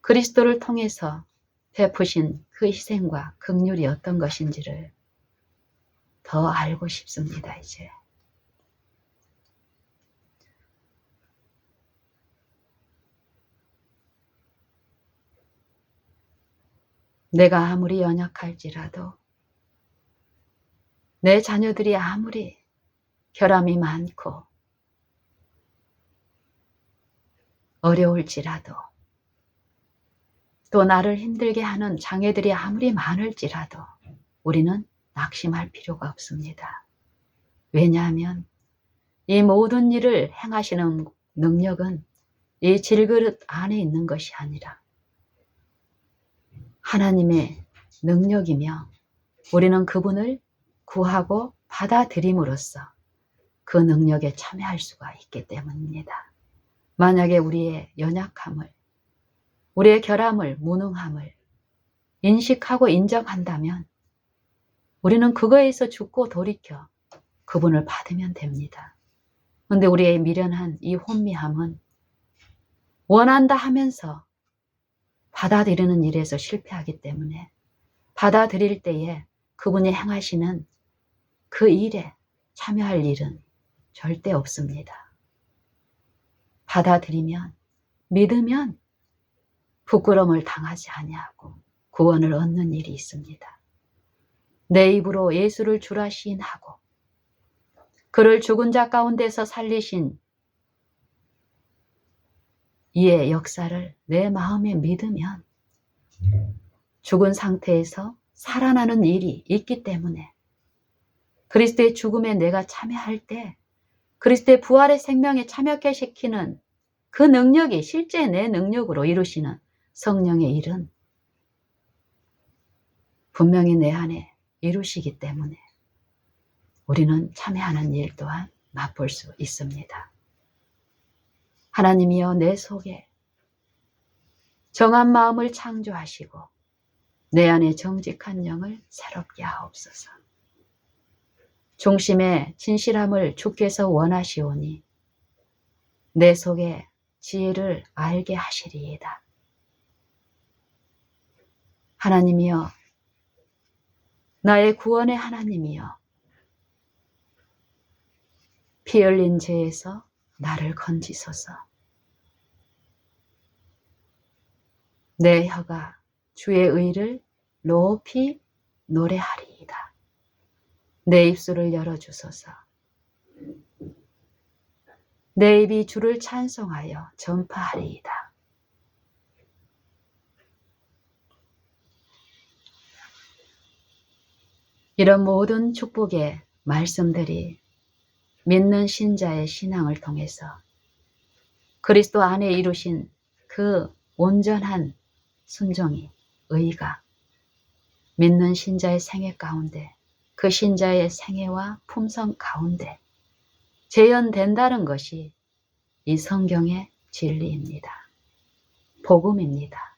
그리스도를 통해서 베푸신 그 희생과 긍휼이 어떤 것인지를 더 알고 싶습니다. 이제 내가 아무리 연약할지라도 내 자녀들이 아무리 결함이 많고 어려울지라도 또 나를 힘들게 하는 장애들이 아무리 많을지라도 우리는 낙심할 필요가 없습니다. 왜냐하면 이 모든 일을 행하시는 능력은 이 질그릇 안에 있는 것이 아니라 하나님의 능력이며 우리는 그분을 구하고 받아들임으로써 그 능력에 참여할 수가 있기 때문입니다. 만약에 우리의 연약함을, 우리의 결함을, 무능함을 인식하고 인정한다면 우리는 그거에서 죽고 돌이켜 그분을 받으면 됩니다. 그런데 우리의 미련한 이 혼미함은 원한다 하면서 받아들이는 일에서 실패하기 때문에 받아들일 때에 그분이 행하시는 그 일에 참여할 일은 절대 없습니다. 받아들이면, 믿으면 부끄러움을 당하지 아니하고 구원을 얻는 일이 있습니다. 내 입으로 예수를 주라 시인하고 그를 죽은 자 가운데서 살리신 이의 역사를 내 마음에 믿으면 죽은 상태에서 살아나는 일이 있기 때문에 그리스도의 죽음에 내가 참여할 때 그리스도의 부활의 생명에 참여케 시키는 그 능력이 실제 내 능력으로 이루시는 성령의 일은 분명히 내 안에 이루시기 때문에 우리는 참여하는 일 또한 맛볼 수 있습니다. 하나님이여 내 속에 정한 마음을 창조하시고 내 안에 정직한 영을 새롭게 하옵소서. 중심의 진실함을 주께서 원하시오니 내 속에 지혜를 알게 하시리이다. 하나님이여, 나의 구원의 하나님이여, 피 흘린 죄에서 나를 건지소서. 내 혀가 주의 의를 높이 노래하리이다. 내 입술을 열어주소서. 내 입이 주를 찬송하여 전파하리이다. 이런 모든 축복의 말씀들이 믿는 신자의 신앙을 통해서 그리스도 안에 이루신 그 온전한 순종이, 의가 믿는 신자의 생애 가운데, 그 신자의 생애와 품성 가운데 재현된다는 것이 이 성경의 진리입니다. 복음입니다.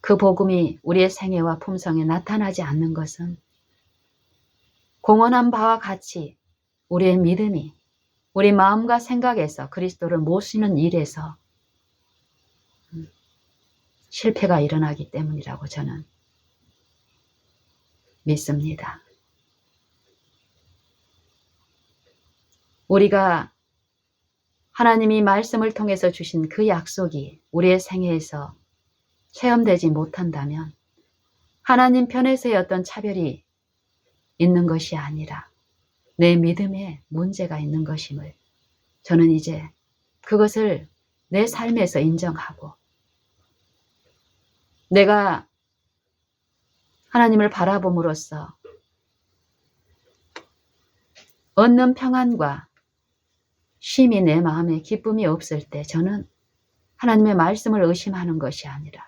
그 복음이 우리의 생애와 품성에 나타나지 않는 것은 공언한 바와 같이 우리의 믿음이 우리 마음과 생각에서 그리스도를 모시는 일에서 실패가 일어나기 때문이라고 저는 믿습니다. 우리가 하나님이 말씀을 통해서 주신 그 약속이 우리의 생애에서 체험되지 못한다면 하나님 편에서의 어떤 차별이 있는 것이 아니라 내 믿음에 문제가 있는 것임을 저는 이제 그것을 내 삶에서 인정하고 내가 하나님을 바라봄으로써 얻는 평안과 쉼이 내 마음에 기쁨이 없을 때 저는 하나님의 말씀을 의심하는 것이 아니라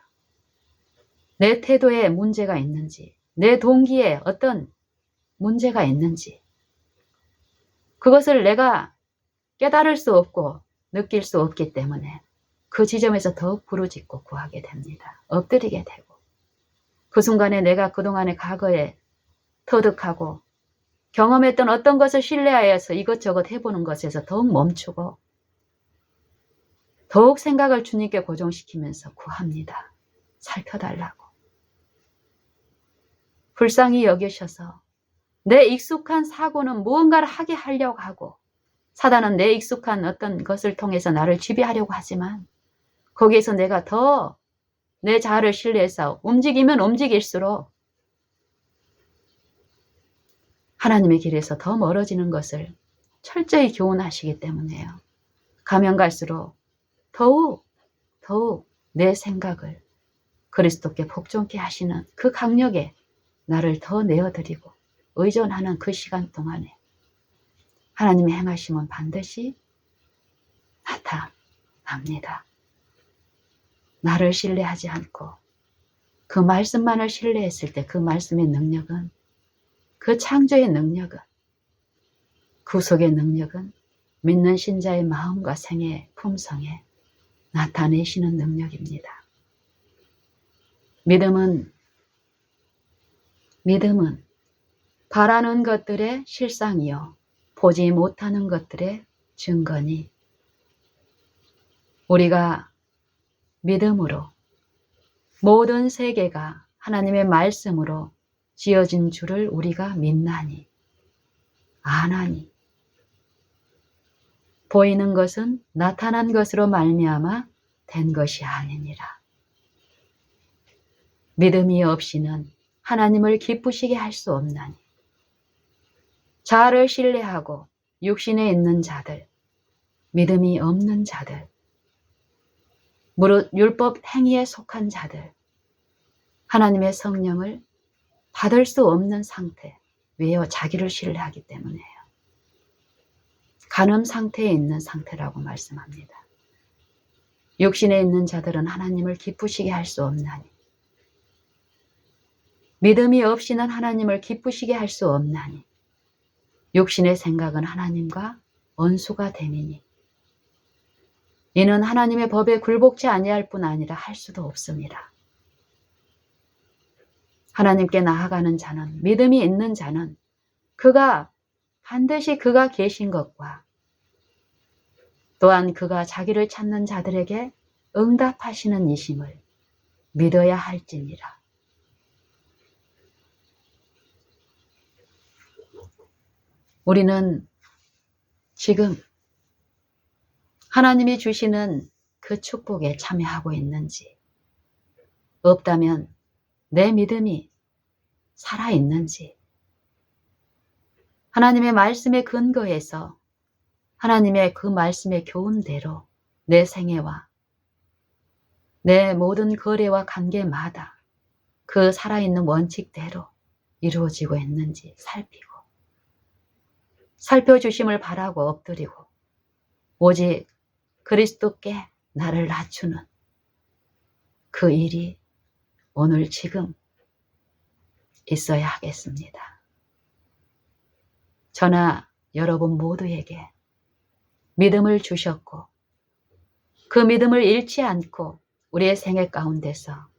내 태도에 문제가 있는지, 내 동기에 어떤 문제가 있는지 그것을 내가 깨달을 수 없고 느낄 수 없기 때문에 그 지점에서 더욱 부르짖고 구하게 됩니다. 엎드리게 되고 그 순간에 내가 그동안의 과거에 터득하고 경험했던 어떤 것을 신뢰하여서 이것저것 해보는 것에서 더욱 멈추고 더욱 생각을 주님께 고정시키면서 구합니다. 살펴달라고. 불쌍히 여기셔서 내 익숙한 사고는 무언가를 하게 하려고 하고 사단은 내 익숙한 어떤 것을 통해서 나를 지배하려고 하지만 거기에서 내가 더 내 자아를 신뢰해서 움직이면 움직일수록 하나님의 길에서 더 멀어지는 것을 철저히 교훈하시기 때문에요. 가면 갈수록 더욱 내 생각을 그리스도께 복종케 하시는 그 강력에 나를 더 내어드리고 의존하는 그 시간 동안에 하나님의 행하심은 반드시 나타납니다. 나를 신뢰하지 않고 그 말씀만을 신뢰했을 때 그 말씀의 능력은, 그 창조의 능력은, 구속의 능력은 믿는 신자의 마음과 생애, 품성에 나타내시는 능력입니다. 믿음은 바라는 것들의 실상이요 보지 못하는 것들의 증거니 우리가 믿음으로 모든 세계가 하나님의 말씀으로 지어진 줄을 우리가 믿나니 아나니 보이는 것은 나타난 것으로 말미암아 된 것이 아니니라. 믿음이 없이는 하나님을 기쁘시게 할 수 없나니 자아를 신뢰하고 육신에 있는 자들, 믿음이 없는 자들, 무릇 율법 행위에 속한 자들, 하나님의 성령을 받을 수 없는 상태, 왜요? 자기를 신뢰하기 때문이에요. 간음 상태에 있는 상태라고 말씀합니다. 육신에 있는 자들은 하나님을 기쁘시게 할 수 없나니 믿음이 없이는 하나님을 기쁘시게 할 수 없나니 육신의 생각은 하나님과 원수가 됨이니 이는 하나님의 법에 굴복치 아니할 뿐 아니라 할 수도 없습니다. 하나님께 나아가는 자는, 믿음이 있는 자는 반드시 그가 계신 것과 또한 그가 자기를 찾는 자들에게 응답하시는 이심을 믿어야 할지니라. 우리는 지금 하나님이 주시는 그 축복에 참여하고 있는지, 없다면 내 믿음이 살아있는지, 하나님의 말씀에 근거해서 하나님의 그 말씀의 교훈대로 내 생애와 내 모든 거래와 관계마다 그 살아있는 원칙대로 이루어지고 있는지 살펴주심을 바라고 엎드리고 오직 그리스도께 나를 낮추는 그 일이 오늘 지금 있어야 하겠습니다. 저나 여러분 모두에게 믿음을 주셨고 그 믿음을 잃지 않고 우리의 생애 가운데서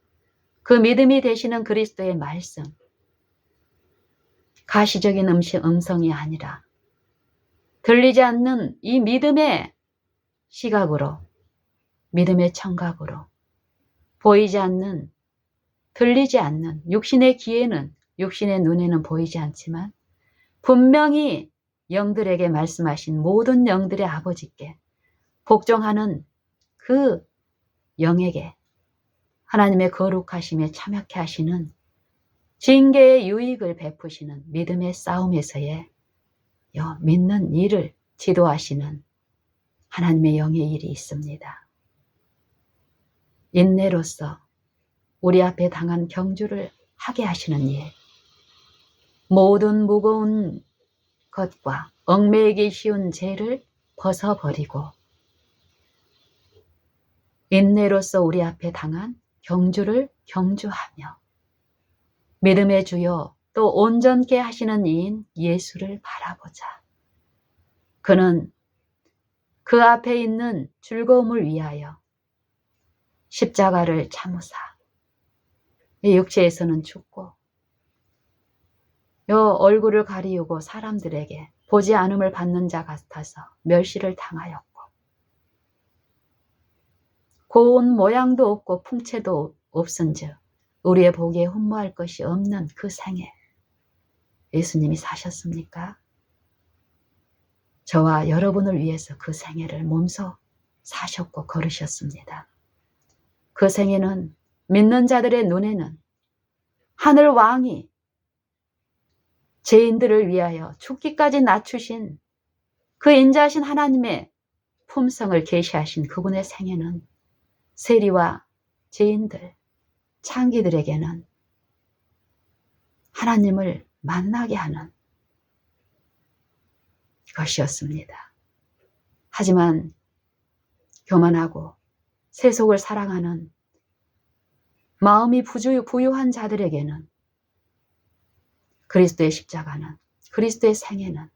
그 믿음이 되시는 그리스도의 말씀, 가시적인 음성이 아니라 들리지 않는 이 믿음의 시각으로, 믿음의 청각으로, 보이지 않는, 들리지 않는 육신의 귀에는, 육신의 눈에는 보이지 않지만 분명히 영들에게 말씀하신 모든 영들의 아버지께 복종하는 그 영에게 하나님의 거룩하심에 참여케 하시는 징계의 유익을 베푸시는 믿음의 싸움에서의 믿는 일을 지도하시는 하나님의 영의 일이 있습니다. 인내로서 우리 앞에 당한 경주를 하게 하시는 일, 모든 무거운 것과 얽매이기 쉬운 죄를 벗어버리고 인내로서 우리 앞에 당한 경주를 경주하며 믿음의 주요 또 온전케 하시는 이인 예수를 바라보자. 그는 그 앞에 있는 즐거움을 위하여 십자가를 참으사 이 육체에서는 죽고 얼굴을 가리우고 사람들에게 보지 않음을 받는 자 같아서 멸시를 당하였고 고운 모양도 없고 풍채도 없은즉 우리의 보기에 흠모할 것이 없는 그 생에 예수님이 사셨습니까? 저와 여러분을 위해서 그 생애를 몸소 사셨고 걸으셨습니다. 그 생애는 믿는 자들의 눈에는 하늘 왕이 죄인들을 위하여 죽기까지 낮추신 그 인자하신 하나님의 품성을 계시하신 그분의 생애는 세리와 죄인들, 창기들에게는 하나님을 만나게 하는 것이었습니다. 하지만 교만하고 세속을 사랑하는 마음이 부유한 자들에게는 그리스도의 십자가는, 그리스도의 생애는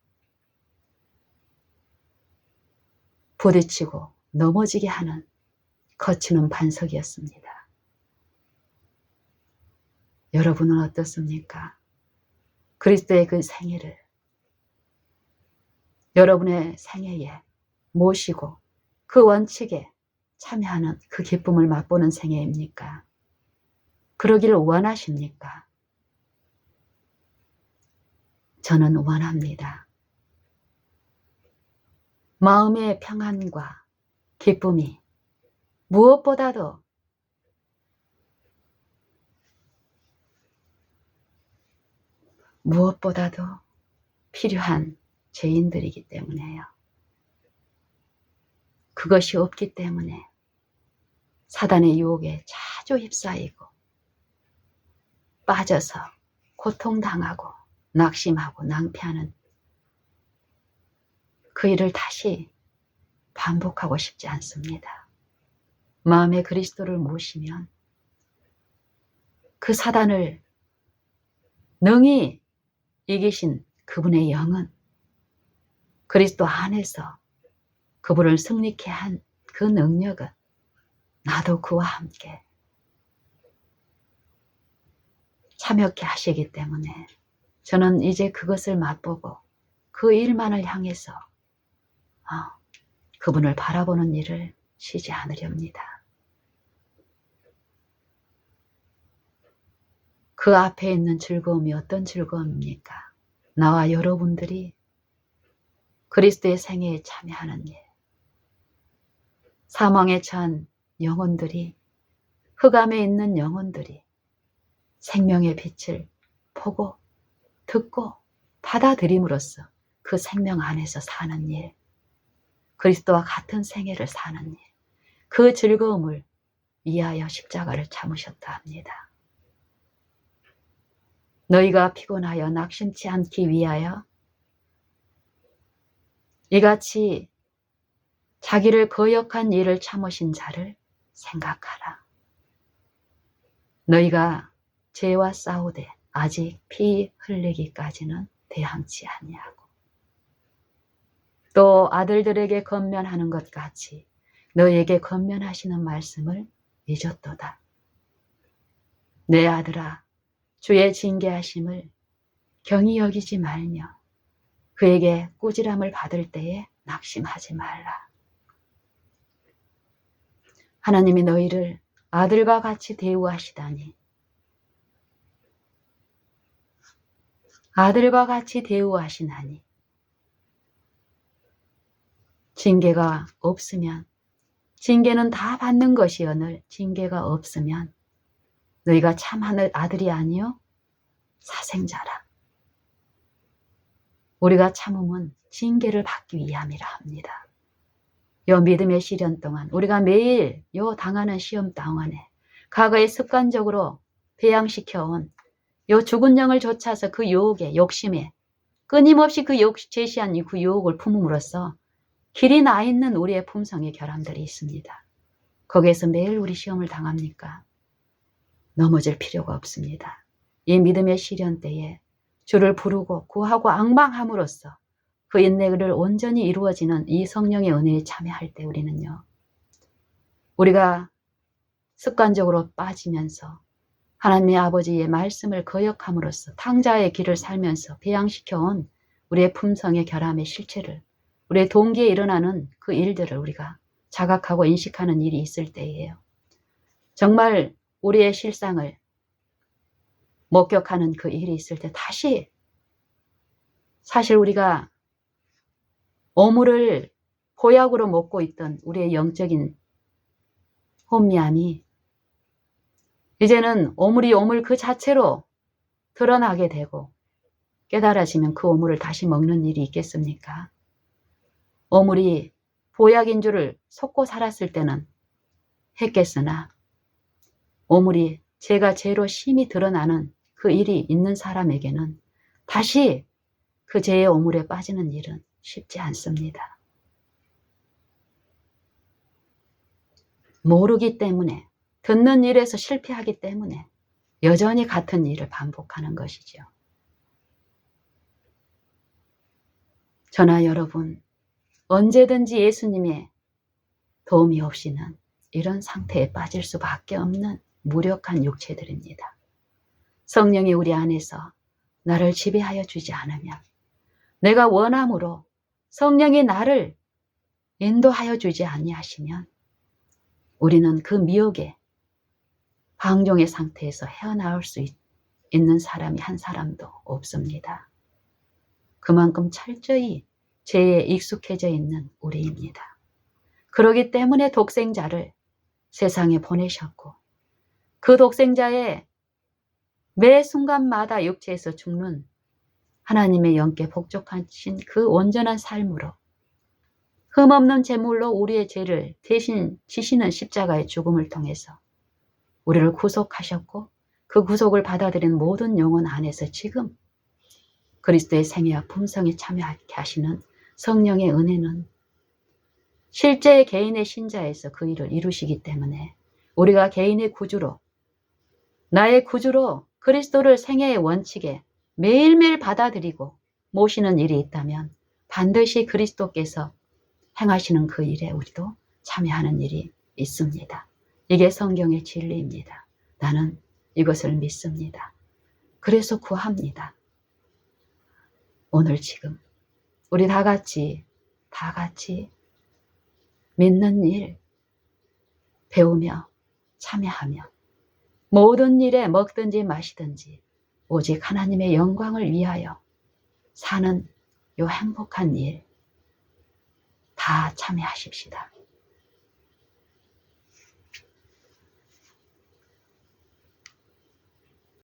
부딪히고 넘어지게 하는 거치는 반석이었습니다. 여러분은 어떻습니까? 그리스도의 그 생애를 여러분의 생애에 모시고 그 원칙에 참여하는 그 기쁨을 맛보는 생애입니까? 그러기를 원하십니까? 저는 원합니다. 마음의 평안과 기쁨이 무엇보다도 필요한 죄인들이기 때문에요. 그것이 없기 때문에 사단의 유혹에 자주 휩싸이고 빠져서 고통당하고 낙심하고 낭패하는 그 일을 다시 반복하고 싶지 않습니다. 마음에 그리스도를 모시면 그 사단을 능히 이기신 그분의 영은 그리스도 안에서 그분을 승리케 한 그 능력은 나도 그와 함께 참여케 하시기 때문에 저는 이제 그것을 맛보고 그 일만을 향해서 그분을 바라보는 일을 쉬지 않으렵니다. 그 앞에 있는 즐거움이 어떤 즐거움입니까? 나와 여러분들이 그리스도의 생애에 참여하는 일. 사망에 처한 영혼들이, 흑암에 있는 영혼들이 생명의 빛을 보고 듣고 받아들임으로써 그 생명 안에서 사는 일, 그리스도와 같은 생애를 사는 일, 그 즐거움을 위하여 십자가를 참으셨다 합니다. 너희가 피곤하여 낙심치 않기 위하여 이같이 자기를 거역한 일을 참으신 자를 생각하라. 너희가 죄와 싸우되 아직 피 흘리기까지는 대항치 아니하고 또 아들들에게 권면하는 것 같이 너희에게 권면하시는 말씀을 잊었도다. 내 아들아, 주의 징계하심을 경히 여기지 말며 그에게 꾸지람을 받을 때에 낙심하지 말라. 하나님이 너희를 아들과 같이 대우하시다니, 아들과 같이 대우하시나니 징계가 없으면, 징계는 다 받는 것이오늘 징계가 없으면 너희가 참 아들이 아니요 사생자라. 우리가 참음은 징계를 받기 위함이라 합니다. 요 믿음의 시련 동안 우리가 매일 요 당하는 시험 동안에 과거에 습관적으로 배양시켜온 요 죽은 영을 쫓아서 그 유혹에, 욕심에 끊임없이 제시한 그 유혹을 품음으로써 길이 나 있는 우리의 품성의 결함들이 있습니다. 거기에서 매일 우리 시험을 당합니까? 넘어질 필요가 없습니다. 이 믿음의 시련 때에 주를 부르고 구하고 앙망함으로써 그 인내를 온전히 이루어지는 이 성령의 은혜에 참여할 때 우리는요, 우리가 습관적으로 빠지면서 하나님의 아버지의 말씀을 거역함으로써 탕자의 길을 살면서 배양시켜온 우리의 품성의 결함의 실체를, 우리의 동기에 일어나는 그 일들을 우리가 자각하고 인식하는 일이 있을 때예요. 정말 우리의 실상을 목격하는 그 일이 있을 때 다시 사실 우리가 오물을 보약으로 먹고 있던 우리의 영적인 혼미함이 이제는 오물이 오물 그 자체로 드러나게 되고 깨달아지면 그 오물을 다시 먹는 일이 있겠습니까? 오물이 보약인 줄을 속고 살았을 때는 했겠으나 오물이 죄가 죄로 심히 드러나는 그 일이 있는 사람에게는 다시 그 죄의 오물에 빠지는 일은 쉽지 않습니다. 모르기 때문에, 듣는 일에서 실패하기 때문에 여전히 같은 일을 반복하는 것이죠. 저나 여러분, 언제든지 예수님의 도움이 없이는 이런 상태에 빠질 수밖에 없는 무력한 육체들입니다. 성령이 우리 안에서 나를 지배하여 주지 않으면, 내가 원함으로 성령이 나를 인도하여 주지 아니하시면 우리는 그 미혹의 방종의 상태에서 헤어나올 수 있는 사람이 한 사람도 없습니다. 그만큼 철저히 죄에 익숙해져 있는 우리입니다. 그렇기 때문에 독생자를 세상에 보내셨고 그 독생자의 매 순간마다 육체에서 죽는 하나님의 영께 복종하신 그 온전한 삶으로 흠없는 제물로 우리의 죄를 대신 지시는 십자가의 죽음을 통해서 우리를 구속하셨고 그 구속을 받아들인 모든 영혼 안에서 지금 그리스도의 생애와 품성에 참여하게 하시는 성령의 은혜는 실제 개인의 신자에서 그 일을 이루시기 때문에 우리가 개인의 구주로, 나의 구주로 그리스도를 생애의 원칙에 매일매일 받아들이고 모시는 일이 있다면 반드시 그리스도께서 행하시는 그 일에 우리도 참여하는 일이 있습니다. 이게 성경의 진리입니다. 나는 이것을 믿습니다. 그래서 구합니다. 오늘 지금 우리 다 같이 믿는 일 배우며 참여하며 모든 일에 먹든지 마시든지 오직 하나님의 영광을 위하여 사는 요 행복한 일, 다 참여하십시다.